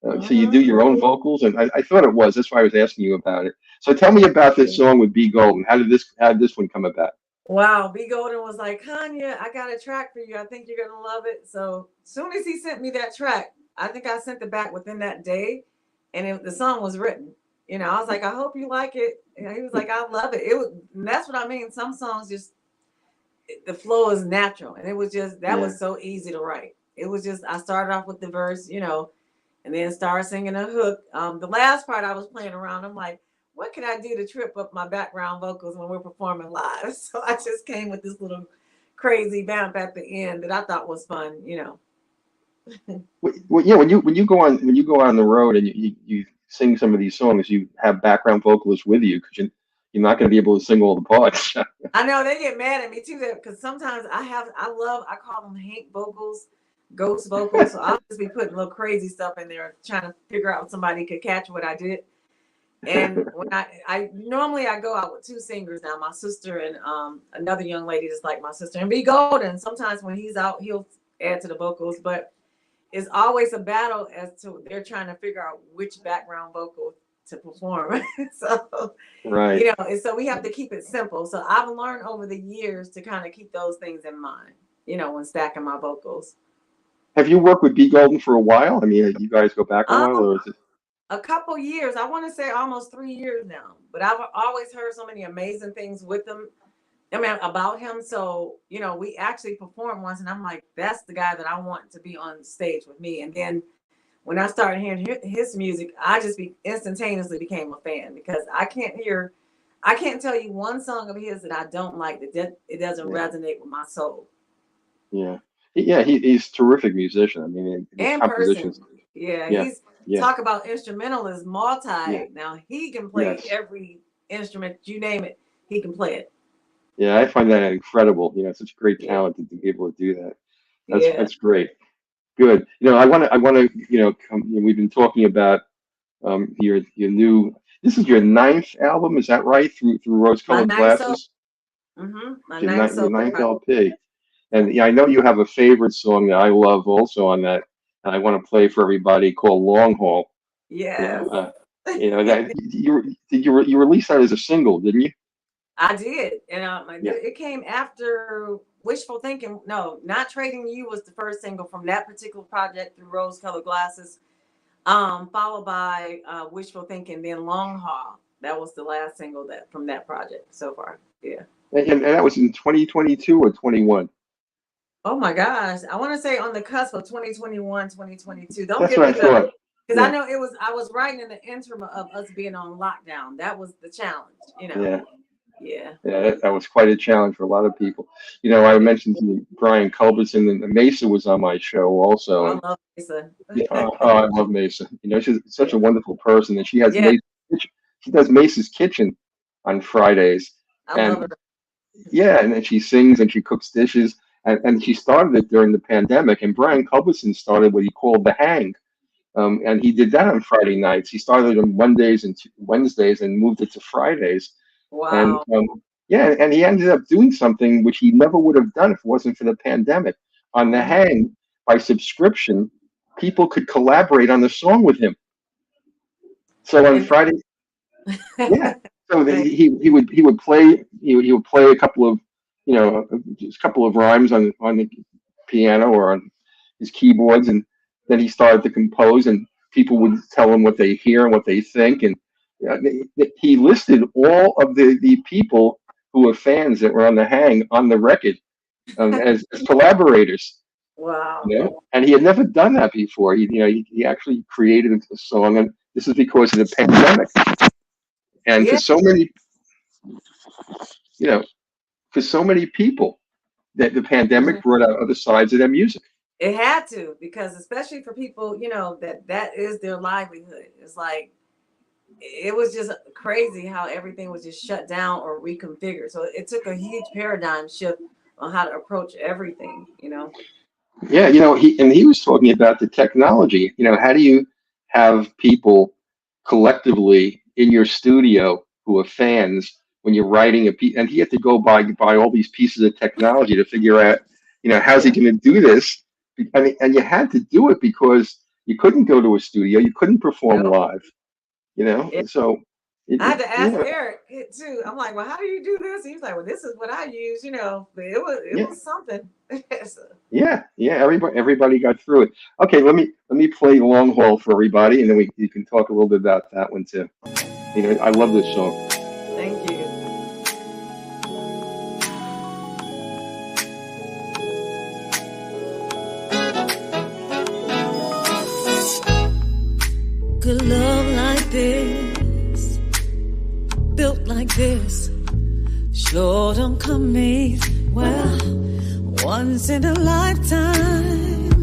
so you do Hmm. your own vocals, and I thought it was. That's why I was asking you about it. So tell me about this song with B Golden. How did this one come about? Wow, B Golden was like, Conya, I got a track for you. I think you're gonna love it. So soon as he sent me that track, I think I sent it back within that day, and the song was written. I was like, I hope you like it. And he was like, I love it. It was, and that's what I mean. Some songs just the flow is natural, and it was just that Yeah, was so easy to write. It was just I started off with the verse, and then started singing a hook. The last part I was playing around. I'm like, what can I do to trip up my background vocals when we're performing live? So I just came with this little crazy vamp at the end that I thought was fun. well, yeah. When you go on the road and you sing some of these songs, you have background vocalists with you because you're not going to be able to sing all the parts. I know they get mad at me too because sometimes I call them Hank vocals, ghost vocals. So I'll just be putting little crazy stuff in there, trying to figure out if somebody could catch what I did. And when I normally I go out with two singers now, my sister and another young lady just like my sister, and B Golden. Sometimes when he's out, he'll add to the vocals, but it's always a battle as to they're trying to figure out which background vocal to perform. So Right. and so we have to keep it simple. So I've learned over the years to kind of keep those things in mind, when stacking my vocals. Have you worked with B Golden for a while? I mean, you guys go back a while, Um, or is it? a couple years, I want to say almost 3 years now, but I've always heard so many amazing things with him. I mean, about him. So, we actually performed once, and I'm like, that's the guy that I want to be on stage with me. And then when I started hearing his music, I just instantaneously became a fan because I can't tell you one song of his that I don't like, that it doesn't Yeah, resonate with my soul yeah, he's a terrific musician. I mean, his and compositions. person. Yeah, Yeah, he's yeah, talk about instrumentalist, yeah, multi. Now he can play yes, every instrument, you name it, he can play it. yeah. I find that incredible. You know, such great Yeah, talent to be able to do that. yeah. That's great. Good. You know, I want to. We've been talking about your new. This is your ninth album, is that right? Through My rose-colored ninth solo, glasses. my ninth Your solo ninth project. LP. And yeah, I know you have a favorite song that I love also on that, and I want to play for everybody called Long Haul. You know, Yes. that you released that as a single, didn't you? I did, and Yeah. it came after Wishful Thinking. No, Not Trading You was the first single from that particular project through Rose Colored Glasses. Followed by Wishful Thinking, then Long Haul. That was the last single that from that project so far. Yeah. And that was in 2022 or 21. Oh my gosh, I want to say on the cusp of 2021, 2022. Don't That's give what me I the thought. because I Yeah, know I was writing in the interim of us being on lockdown. That was the challenge. yeah. Yeah. Yeah, that was quite a challenge for a lot of people. You know, I Yeah. mentioned to you Brian Culbertson, and Mesa was on my show Oh, also, I and love Lisa. yeah, I love Mesa. You know, she's such Yeah. a wonderful person, and she has Yeah, Mesa. She does Mace's Kitchen on Fridays, I love and her. yeah, and then she sings and she cooks dishes, and she started it during the pandemic. And Brian Culbertson started what he called the Hang, and he did that on Friday nights. He started on Mondays and Wednesdays, and moved it to Fridays. And Wow. yeah, and he ended up doing something which he never would have done if it wasn't for the pandemic. On the Hmm. Hang, by subscription, people could collaborate on the song with him. So on And Friday, yeah. So Thank he would play a couple of just a couple of rhymes on the piano or on his keyboards, and then he started to compose, and people would tell him what they hear and what they think, and he listed all of the people who were fans that were on the Hang on the record, as collaborators. Wow. You know, and he had never done that before. He actually created a song, and this is because of the pandemic. And Yeah, you know, for so many people, that the pandemic brought out other sides of their music. it had to, because especially for people, that is their livelihood. It's like it was just crazy how everything was just shut down or reconfigured. So it took a huge paradigm shift on how to approach everything. Yeah, he was talking about the technology. How do you have people collectively in your studio who are fans when you're writing a piece? And he had to go buy all these pieces of technology to figure out, how's he Yeah. going to do this? I mean, and you had to do it because you couldn't go to a studio, you couldn't perform No. live. So I had to ask yeah, Eric too. I'm like, well, how do you do this? He's like, well, this is what I use. But it was something. So, yeah. Everybody got through it. Okay, let me play Long Haul for everybody, and then you can talk a little bit about that one too. I love this song. thank you. Good love like this, built like this, sure don't come easy. Well, once in a lifetime,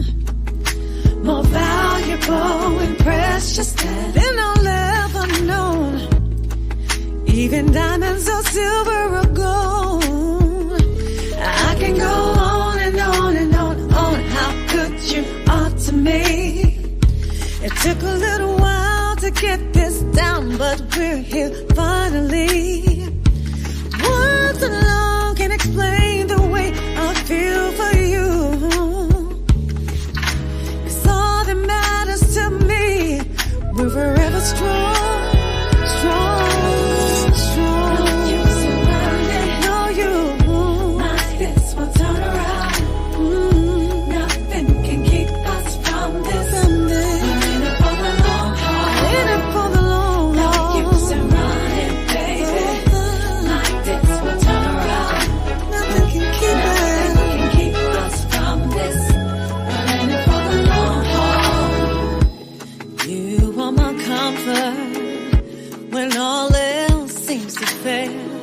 more valuable and precious than all ever known. Even diamonds or silver or gold. I can go on and on and on. How good you are to me. It took a little while to get this down, but we're here finally. Words alone can explain the way I feel for you. It's all that matters to me. We're forever strong. You surrounded, know you. My fist will turn around. Nothing can keep us from this. When all else seems to fail,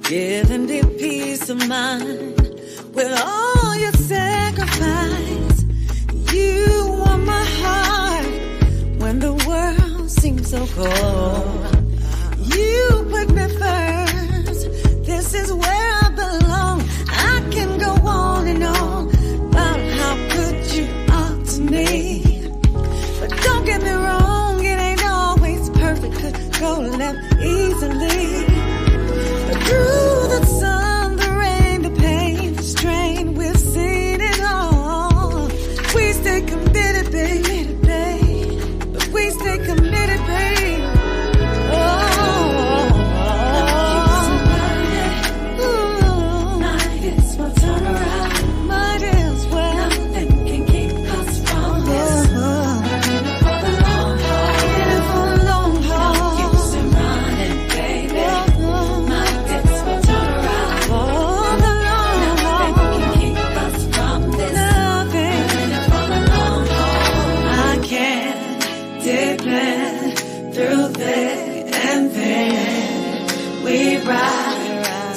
giving me peace of mind with all your sacrifice. You warm my heart when the world seems so cold. You put me first. This is where I belong. I can go on and on about how good you are to me. But don't get me wrong, it ain't always perfect. Could go left easily. But through the sun, the rain, the pain, the strain, we've seen it all. We stay committed, baby, but we stay committed, baby.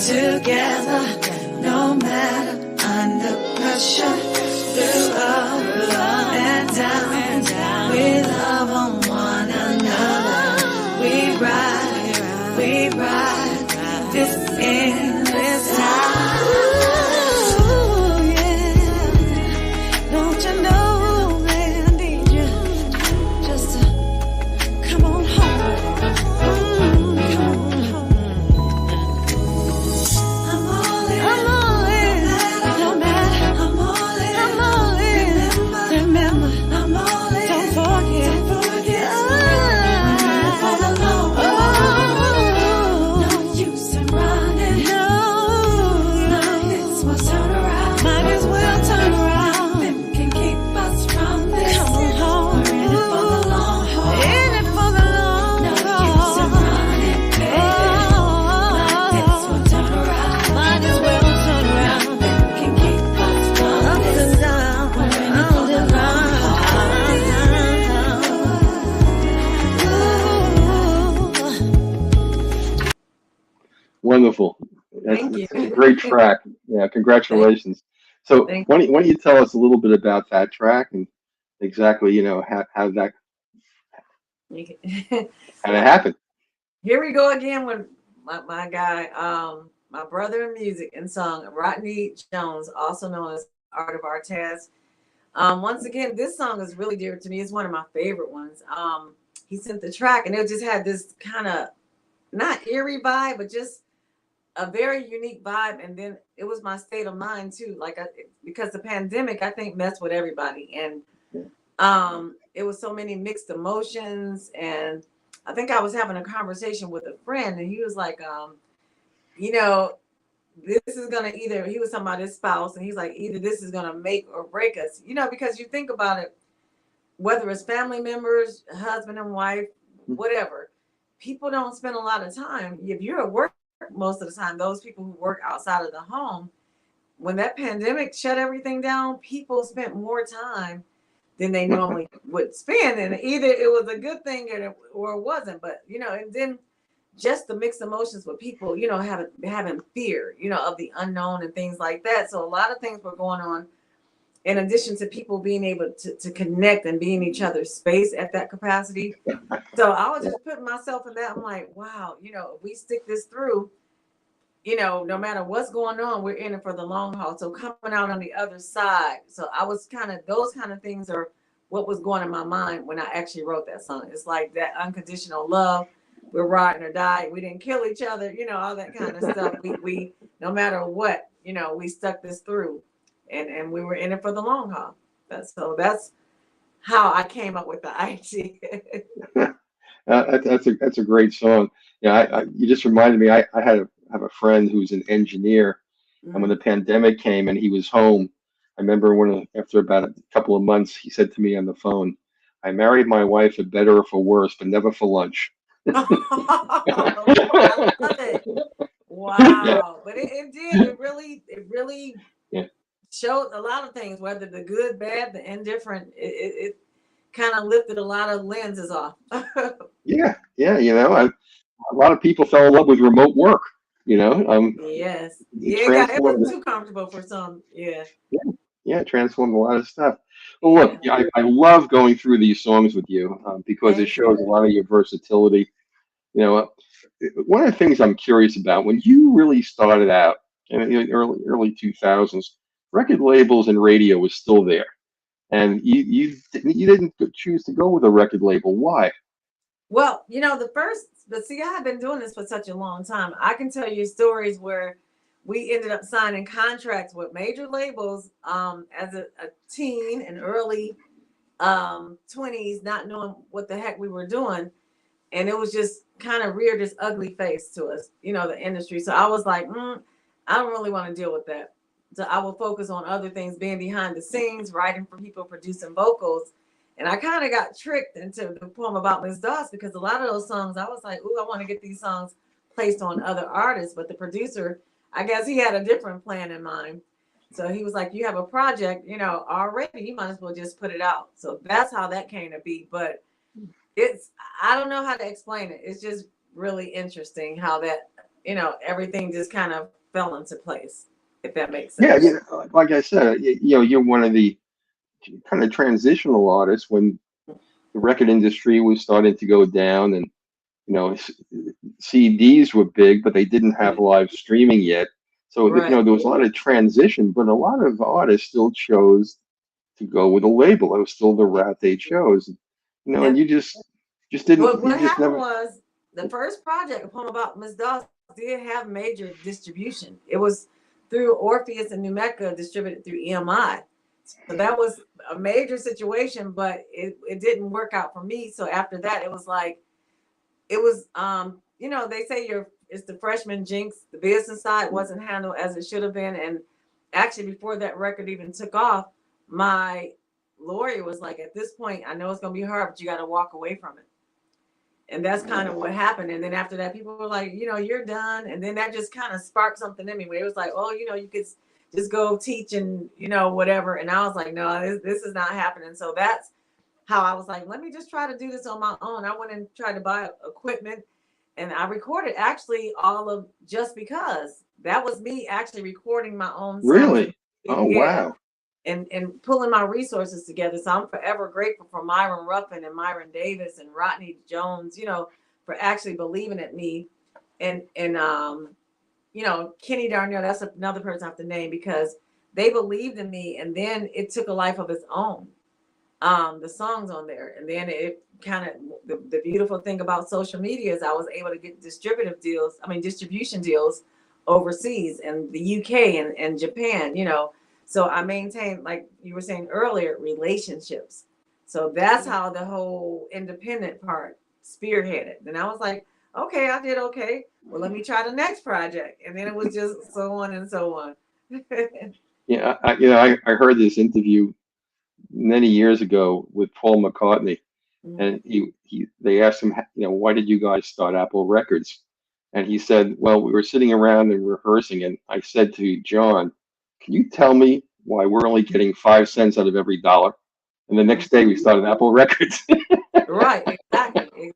Together, no matter under pressure, through up and down, we love on one another. We ride this endless time. Ooh, yeah. Don't you know that I need you just to come on home. I'm all in, no matter Thank you. It's a great track. Yeah, Thank, congratulations. So thank why don't you tell us a little bit about that track and exactly, how that you. kind of happened? Here we go again with my guy, my brother in music and song, Rodney Jones, also known as Art of Artez. Once again, this song is really dear to me. It's one of my favorite ones. He sent the track, and it just had this kind of not eerie vibe, but just a very unique vibe. And then it was my state of mind too, because the pandemic I think messed with everybody, and it was so many mixed emotions. And I think I was having a conversation with a friend, and he was like, you know, this is gonna either, he was talking about his spouse, and he's like, either this is gonna make or break us, because you think about it, whether it's family members, husband and wife, whatever, people don't spend a lot of time. If you're at work most of the time, those people who work outside of the home, when that pandemic shut everything down, people spent more time than they normally would spend. And either it was a good thing or it wasn't. But, and then just the mixed emotions with people, having fear, of the unknown and things like that. So a lot of things were going on in addition to people being able to connect and be in each other's space at that capacity. So I was just putting myself in that. I'm like, wow, if we stick this through, no matter what's going on, we're in it for the long haul. So coming out on the other side. So I was those kind of things are what was going in my mind when I actually wrote that song. It's like that unconditional love. We're riding or die. We didn't kill each other, all that kind of stuff. We no matter what, we stuck this through, and we were in it for the long haul. That's how I came up with the idea. That's a great song. Yeah, you just reminded me. I have a friend who's an engineer, and when the pandemic came and he was home, I remember after about a couple of months, he said to me on the phone, "I married my wife for better or for worse, but never for lunch." I love it. Wow. But it did. It really Yeah, showed a lot of things, whether the good, bad, the indifferent. It kind of lifted a lot of lenses off. yeah. A lot of people fell in love with remote work. Yes. It Yeah, it transformed. was too comfortable for some. Yeah. Yeah, yeah, it transformed a lot of stuff. Well, look, Yeah. yeah, I love going through these songs with you because it Thank shows a you. lot of your versatility. You know, one of the things I'm curious about when you really started out in the early 2000s, record labels and radio was still there, and you didn't choose to go with a record label. Why? Well, but see, I have been doing this for such a long time. I can tell you stories where we ended up signing contracts with major labels as a teen and early 20s, not knowing what the heck we were doing. And it was just kind of reared this ugly face to us, the industry. So I was like, I don't really want to deal with that. So I will focus on other things, being behind the scenes, writing for people, producing vocals. And I kind of got tricked into the poem about Miss Doss because a lot of those songs, I was like, ooh, I want to get these songs placed on other artists. But the producer, I guess he had a different plan in mind. So he was like, you have a project, already, you might as well just put it out. So that's how that came to be. But I don't know how to explain it. It's just really interesting how that, everything just kind of fell into place, if that makes Yeah, sense. like I said, you're one of the kind of transitional artists when the record industry was starting to go down, and CDs were big, but they didn't have Right. live streaming yet. So Right. there was a lot of transition, but a lot of artists still chose to go with a label. It was still the route they chose. And Yep. you just didn't, What you just happened never. was the first project, a poem about Miss Doss, did have major distribution. It was through Orpheus and New Mecca, distributed through EMI. So that was a major situation, but it didn't work out for me. So after that, it was like, they say it's the freshman jinx. The business side wasn't handled as it should have been. And actually, before that record even took off, my lawyer was like, at this point, I know it's going to be hard, but you got to walk away from it. And that's kind of what happened. And then after that, people were like, you're done. And then that just kind of sparked something in me where it was like, oh, you could just go teach and, whatever. And I was like, no, this is not happening. So that's how I was like, let me just try to do this on my own. I went and tried to buy equipment, and I recorded actually all of Just Because that was me actually recording my own songs. Really? Oh, Yeah. wow. And pulling my resources together. So I'm forever grateful for Myron Ruffin and Myron Davis and Rodney Jones, for actually believing in me. And Kenny Darnell, that's another person I have to name, because they believed in me, and then it took a life of its own. The songs on there, and then it kind of, the beautiful thing about social media is I was able to get distribution deals overseas and the UK and Japan, so I maintained, like you were saying earlier, relationships. So that's how the whole independent part spearheaded. And I was like, okay, I did okay, well, let me try the next project, and then it was just so on and so on. Yeah, I heard this interview many years ago with Paul McCartney, and they asked him, why did you guys start Apple Records? And he said, well, we were sitting around and rehearsing, and I said to John, can you tell me why we're only getting 5 cents out of every dollar? And the next day we started Apple Records. Right, exactly.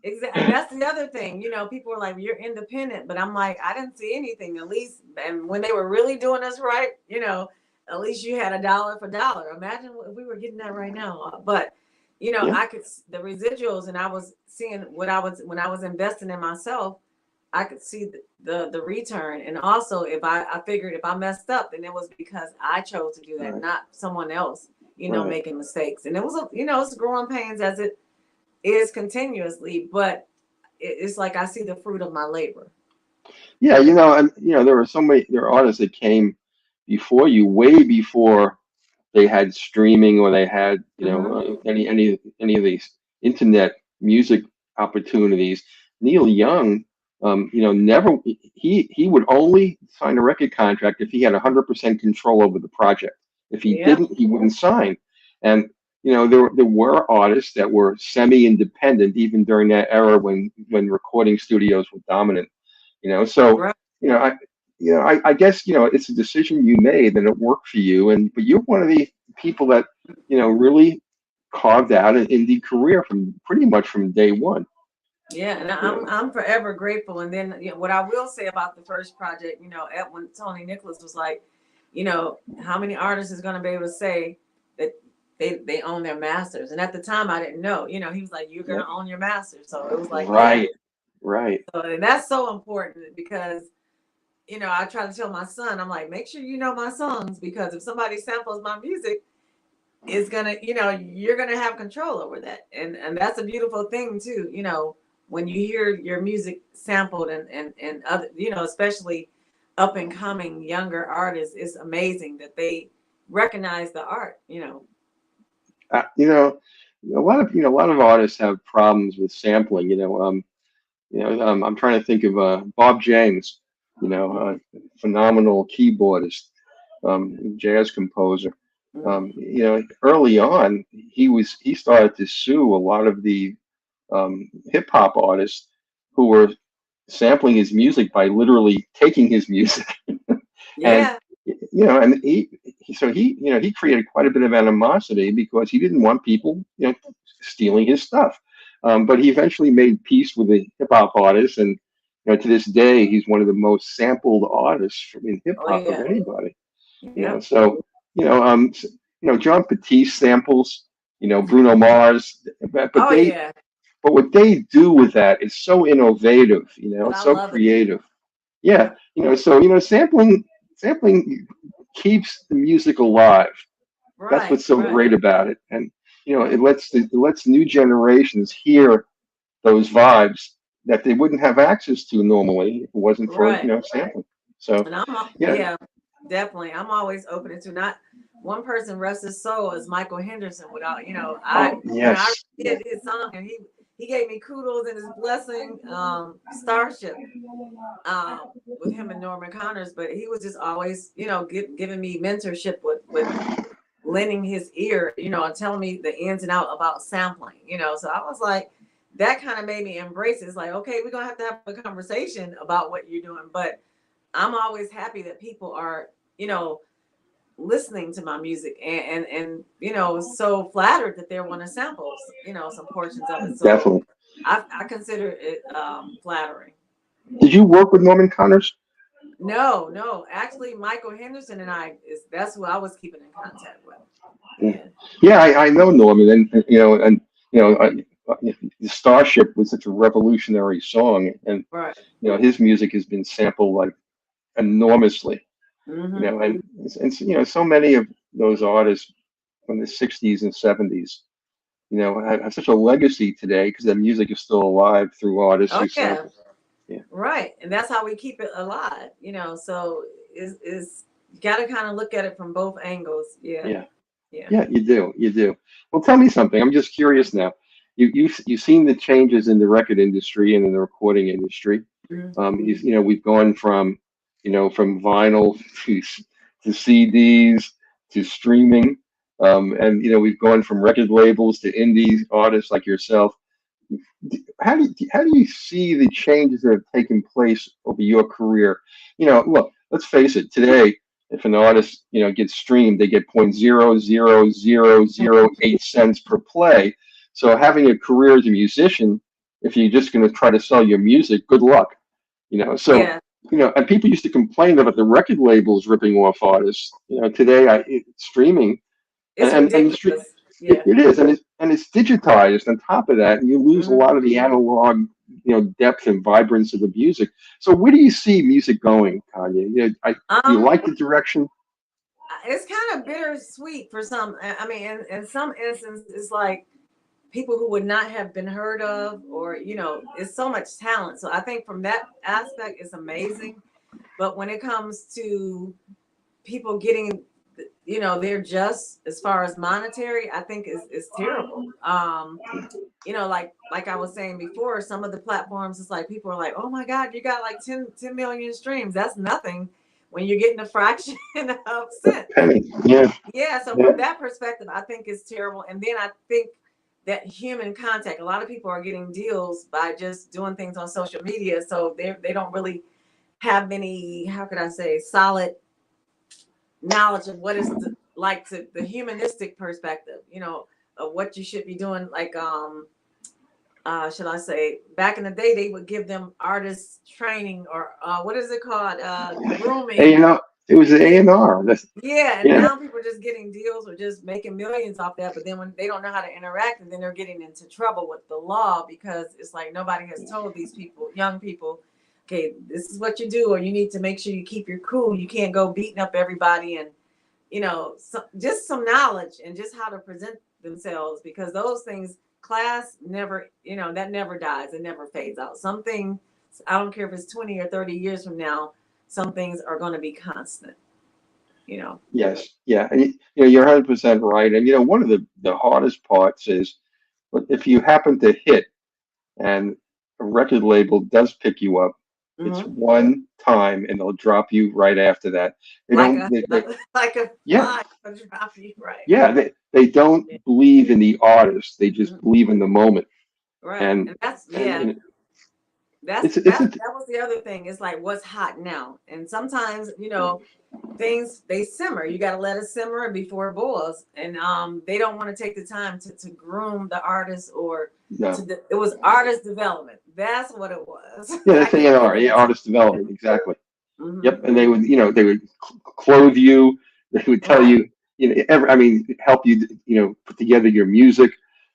Exactly. And that's the other thing, people are like, you're independent, but I'm like, I didn't see anything, at least. And when they were really doing us right, at least you had a dollar for dollar. Imagine if we were getting that right now. But, Yeah. I could, the residuals, and I was seeing when I was investing in myself, I could see the return. And also, if I figured if I messed up, then it was because I chose to do that, Right. not someone else, Right. making mistakes. And it was, it's growing pains as it is continuously, but it's like I see the fruit of my labor. Yeah, and there are artists that came before you, way before they had streaming, or they had any of these internet music opportunities. Neil Young, never he would only sign a record contract if he had 100% control over the project. If he Yeah. didn't, he wouldn't sign. And there were artists that were semi-independent even during that era when recording studios were dominant. So Right. I I guess it's a decision you made and it worked for you, and but you're one of the people that really carved out an indie career from pretty much from day one. Yeah, and You know, I'm forever grateful. And then what I will say about the first project, when Tony Nicholas was like, how many artists is going to be able to say that they own their masters? And at the time, I didn't know. He was like, you're going yeah. to own your masters. So it was like, yeah. Right, right. So, and that's so important because I try to tell my son, I'm like, make sure you know my songs, because if somebody samples my music, it's gonna, you're gonna have control over that. And that's a beautiful thing too, when you hear your music sampled and other, especially up and coming younger artists, it's amazing that they recognize the art. A lot of artists have problems with sampling. I'm trying to think of Bob James. Phenomenal keyboardist, jazz composer. Early on, he started to sue a lot of the hip hop artists who were sampling his music by literally taking his music. And Yeah. and he created quite a bit of animosity because he didn't want people stealing his stuff. But he eventually made peace with the hip hop artists, and to this day he's one of the most sampled artists in hip Oh hop of yeah. anybody. Yep. So John Batiste samples, Bruno Mars, but Oh yeah. what they do with that is so innovative, But I so love it. creative. Yeah, so sampling keeps the music alive. That's Right, what's so right, great about it, and it lets new generations hear those vibes that they wouldn't have access to normally if it wasn't for right. sampling. So And yeah. yeah, definitely. I'm always open to not one person rest his soul as Michael Henderson. Without, Oh I yes, yes. did his song, and he gave me kudos and his blessing, Starship, with him and Norman Connors. But he was just always, giving me mentorship with lending his ear, and telling me the ins and out about sampling, So I was like, that kind of made me embrace it. It's like, okay, we're gonna have to have a conversation about what you're doing, but I'm always happy that people are, listening to my music and so flattered that they want to sample, some portions of it. So Definitely. I consider it flattering. Did you work with Norman Connors? No, no. Actually, Michael Henderson and I that's who I was keeping in contact with. Yeah. Yeah, I know Norman, and you know, the Starship was such a revolutionary song, and Right. his music has been sampled like enormously. Mm-hmm. And so many of those artists from the '60s and '70s, have such a legacy today because their music is still alive through artists Oh who yeah. sample. Yeah, Right. And that's how we keep it alive, So is you gotta kind of look at it from both angles. Yeah. yeah, Yeah. yeah. You do. Well, tell me something. I'm just curious now. You've seen the changes in the record industry and in the recording industry. Mm-hmm. We've gone from from vinyl to CDs to streaming, and we've gone from record labels to indie artists like yourself. How do you see the changes that have taken place over your career? Look, let's face it. Today, if an artist gets streamed, they get 0.00008 cents per play. So having a career as a musician, if you're just going to try to sell your music, good luck. So Yeah. and people used to complain about the record labels ripping off artists. Today streaming It's and ridiculous. Yeah. it is, and it's digitized on top of that, and you lose a lot of the Mm-hmm. analog, depth and vibrance of the music. So where do you see music going, Kanye? Do you Um, like the direction? it's kind of bittersweet for some. I mean, in some instances, it's like people who would not have been heard of, or it's so much talent. So I think from that aspect, it's amazing. But when it comes to people getting, they're just as far as monetary, I think is terrible. Like I was saying before, some of the platforms, it's like people are like, oh my God, you got like 10 million streams. That's nothing when you're getting a fraction of cent. Penny, yeah, Yeah, so yeah, from that perspective, I think it's terrible. And then I think that human contact, a lot of people are getting deals by just doing things on social media. So they don't really have any, how could I say, solid knowledge of what is like to the humanistic perspective, of what you should be doing. Like, should I say, back in the day, they would give them artist training, or what is it called? and Grooming. it was the A&R. That's Yeah, and yeah, now people are just getting deals or just making millions off that. But then when they don't know how to interact, and then they're getting into trouble with the law because it's like nobody has told these people, young people, okay, this is what you do, or you need to make sure you keep your cool. You can't go beating up everybody, and just some knowledge and just how to present themselves, because those things, class never, that never dies. It never fades out. Something, I don't care if it's 20 or 30 years from now, some things are going to be constant, you know. yes, yeah, and you're 100% right. And one of the hardest parts is, if you happen to hit and a record label does pick you up, it's Hmm. one time and they'll drop you right after that. They Like don't, a they like a yeah, fly a drop you, right? yeah, they don't Yeah. believe in the artist. They just Mhm. believe in the moment. Right, And and that's, and, yeah. and That's it's it's that a, that was the other thing. It's like what's hot now, and sometimes things they simmer. You got to let it simmer before it boils, and they don't want to take the time to groom the artist, or no. it was artist development. That's what it was. Yeah, I that's can't A&R, really yeah, explain. artist development, exactly. Hmm. Yep, and they would clothe you. They would tell Right. you, I mean, help you, put together your music,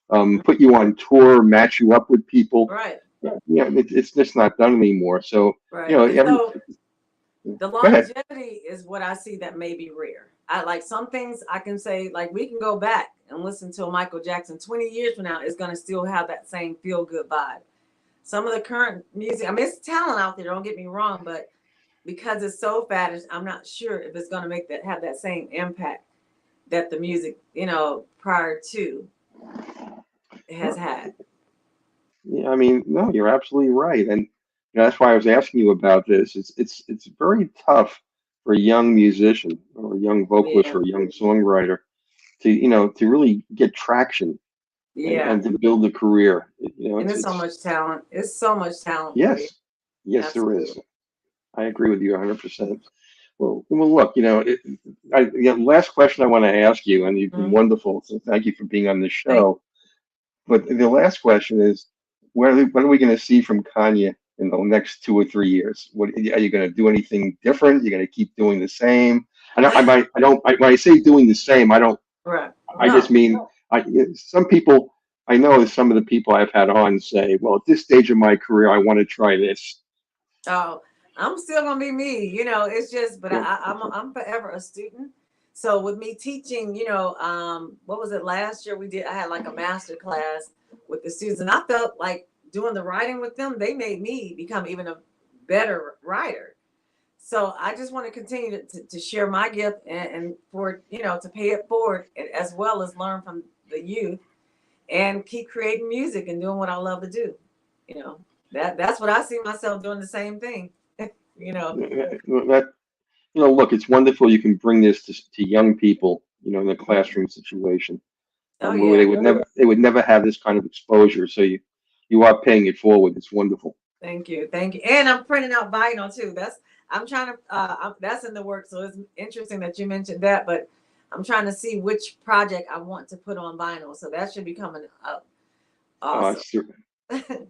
put you on tour, match you up with people. Right. It's just not done anymore. So, Right. And so the go ahead. longevity is what I see that may be rare. I like some things I can say, like we can go back and listen to a Michael Jackson 20 years from now, is going to still have that same feel good vibe. Some of the current music, I mean, it's talent out there, don't get me wrong, but because it's so fast, I'm not sure if it's going to have that same impact that the music, prior to has had. Yeah, I mean, no, you're absolutely right, and that's why I was asking you about this. It's very tough for a young musician or a young vocalist Yeah. or a young songwriter to really get traction Yeah. and to build a career. And it's so It's much talent. It's so much talent for you. yes, yes, there is. Absolutely. I agree with you 100%. Well, look, last question I want to ask you, and you've been Mhm. wonderful, so thank you for being on the Thank show. But the last question is, when are we going to see from Kanye? in the next 2 or 3 years? What are you going to do? Anything different? You're going to keep doing the same? I don't. When I say doing the same, I don't. Right. I just No. mean, some people. I know some of the people I've had on say, "Well, at this stage of my career, I want to try this." Oh, I'm still gonna be me. It's just, but Yeah. I'm forever a student. So with me teaching, what was it last year? I had like a master class with the students, and I felt like doing the writing with them. They made me become even a better writer. So I just want to continue to share my gift and for to pay it forward, as well as learn from the youth and keep creating music and doing what I love to do. You know, that's what I see myself doing the same thing. you know. That, look, it's wonderful you can bring this to young people, in a classroom situation, Oh where yeah. they would never have this kind of exposure. So you are paying it forward. It's wonderful. Thank you. Thank you. And I'm printing out vinyl too. I'm trying to that's in the works. So it's interesting that you mentioned that, but I'm trying to see which project I want to put on vinyl. So that should be coming up. Oh, Awesome.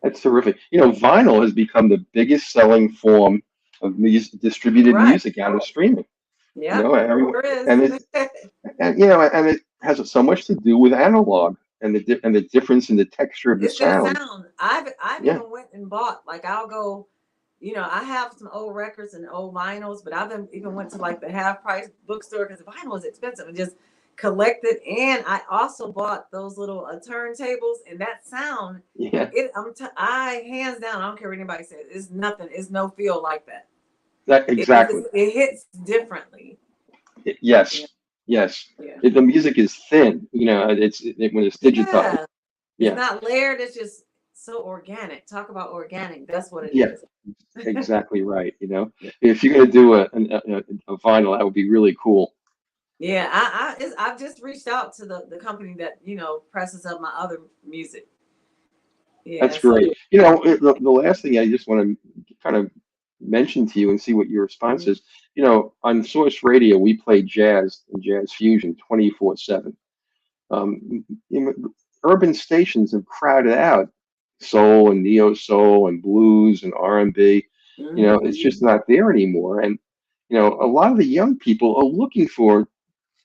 that's terrific. Vinyl has become the biggest selling form of distributed Right. music out of streaming. Yep. Everyone, Sure is. and it has so much to do with analog and the difference in the texture of the It's the sound. sound. I've Yeah, even went and bought, like, I'll go, I have some old records and old vinyls, but even went to like the half price bookstore because the vinyl is expensive, and just collected. And I also bought those little turntables, and that sound, yeah, I hands down, I don't care what anybody says, it's nothing, it's no feel like that. exactly. It hits differently. Yeah. Yes, yes. Yeah. The music is thin. When it's digitized. Yeah. It's Yeah, not layered, it's just so organic. Talk about organic. That's what it yeah, is. exactly right. If you're gonna do a vinyl, that would be really cool. Yeah, I've just reached out to the company that presses up my other music. That's Yeah, so great. The last thing I just want to kind of mention to you and see what your response mhm. is. On Source Radio, we play jazz and jazz fusion 24/7. Um, Urban stations have crowded out soul and neo soul and blues and R&B. It's Mhm. just not there anymore. And a lot of the young people are looking for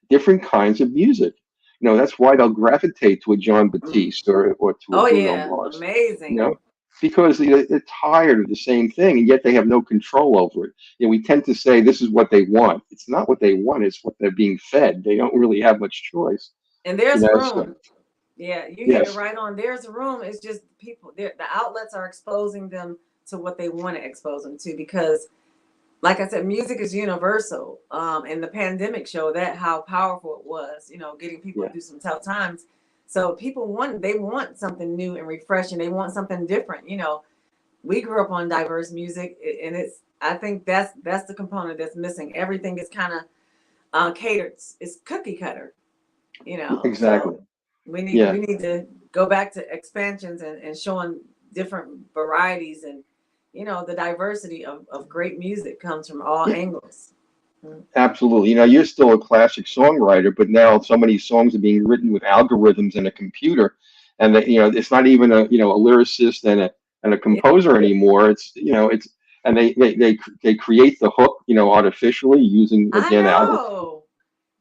different kinds of music. That's why they'll gravitate to a John Mhm. Batiste or to a Oh Bruno yeah, Mars. You amazing. know, because they're tired of the same thing, and yet they have no control over it. We tend to say this is what they want. It's not what they want. It's what they're being fed. They don't really have much choice. And You there's know. So room. Yeah, you hit it yes, right on. There's room. It's just people. The outlets are exposing them to what they want to expose them to, because like I said, music is universal. And the pandemic showed that how powerful it was, getting people yeah, through some tough times. So people they want something new and refreshing. They want something different. We grew up on diverse music, and I think that's the component that's missing. Everything is kind of catered. It's cookie cutter. exactly. So we Yeah. need to go back to expansions and showing different varieties, and the diversity of great music comes from all Yeah. angles. Mm. Absolutely. You're still a classic songwriter, but now so many songs are being written with algorithms and a computer, and that it's not even a lyricist and a Yeah, composer anymore. It's and they create the hook artificially using I again algorithms. know.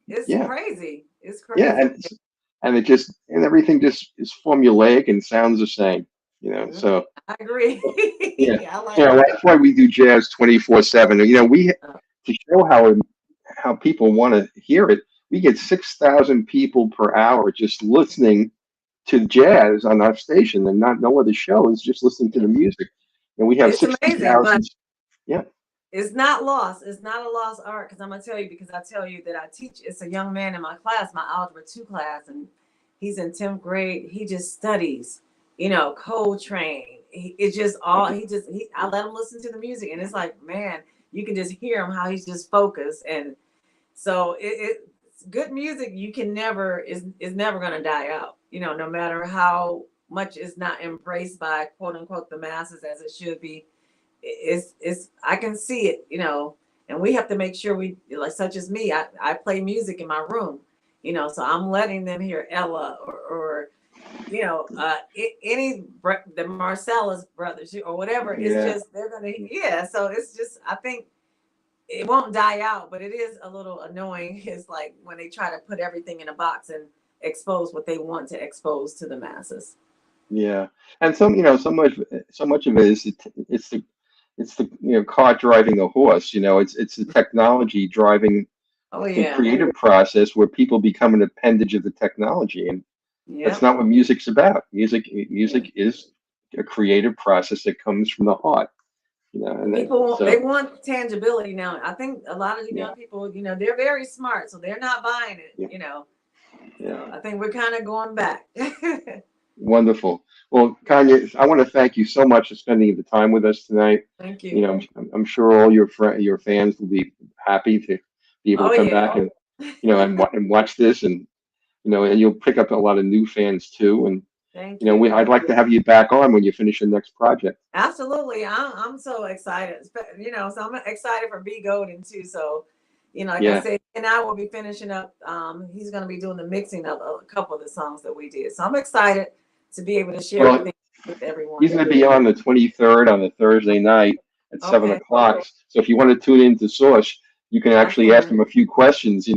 It's Yeah, crazy. It's yeah, crazy. and everything just is formulaic and sounds the same. Mhm. So I agree. yeah, I like that. that's why we do jazz 24/7. We Uh, to show how people want to hear it. We get 6,000 people per hour just listening to jazz on our station, and not no other shows, just listening to yeah. the music. And we have It's amazing, but 60,000. Yeah, it's not lost. It's not a lost art, because I'm gonna tell you, because I tell you that I teach. It's a young man in my class, my algebra 2 class, and he's in 10th grade. He just studies, Coltrane. It's just all I let him listen to the music, and it's like, man, you can just hear him how he's just focused. And so it's good music. You can never is never gonna die out. No matter how much is not embraced by quote unquote the masses as it should be. It's I can see it, and we have to make sure we, like, such as me, I play music in my room, so I'm letting them hear Ella or the Marcellus brothers or whatever. It's Yeah. just they're gonna So it's just I think it won't die out, but it is a little annoying. It's like when they try to put everything in a box and expose what they want to expose to the masses. Yeah, and so much of it is it's the cart driving a horse. It's the technology driving Oh the yeah, creative process where people become an appendage of the technology, and that's yep. not what music's about. Music is a creative process that comes from the heart. They So want tangibility now. I think a lot of the yeah, young people, they're very smart, so they're not buying it. yeah, yeah. So I think we're kind of going back. Wonderful. Well, Kanye, I want to thank you so much for spending the time with us tonight. Thank You you. know, I'm sure all your fans will be happy to be able to Oh come yeah. back and and watch this, and you'll pick up a lot of new fans too. And Thank you. I'd like to have you back on when you finish the next project. Absolutely. I'm so excited. So I'm excited for B Golden too. So, like I Yeah. said, and I will be finishing up. He's going to be doing the mixing of a couple of the songs that we did. So I'm excited to be able to share Well, everything with he's everyone. going to be on the 23rd on a Thursday night at seven Okay, o'clock. So if you want to tune into Source, you can I actually ask can. him a few questions.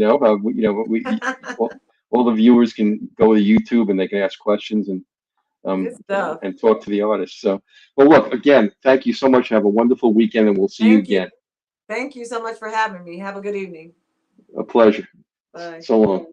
All the viewers can go to YouTube and they can ask questions and Good stuff. talk to the artist. So, well, look, again, thank you so much. Have a wonderful weekend, and we'll see you Thank you. again. Thank you so much for having me. Have a good evening. A pleasure. Bye. So long.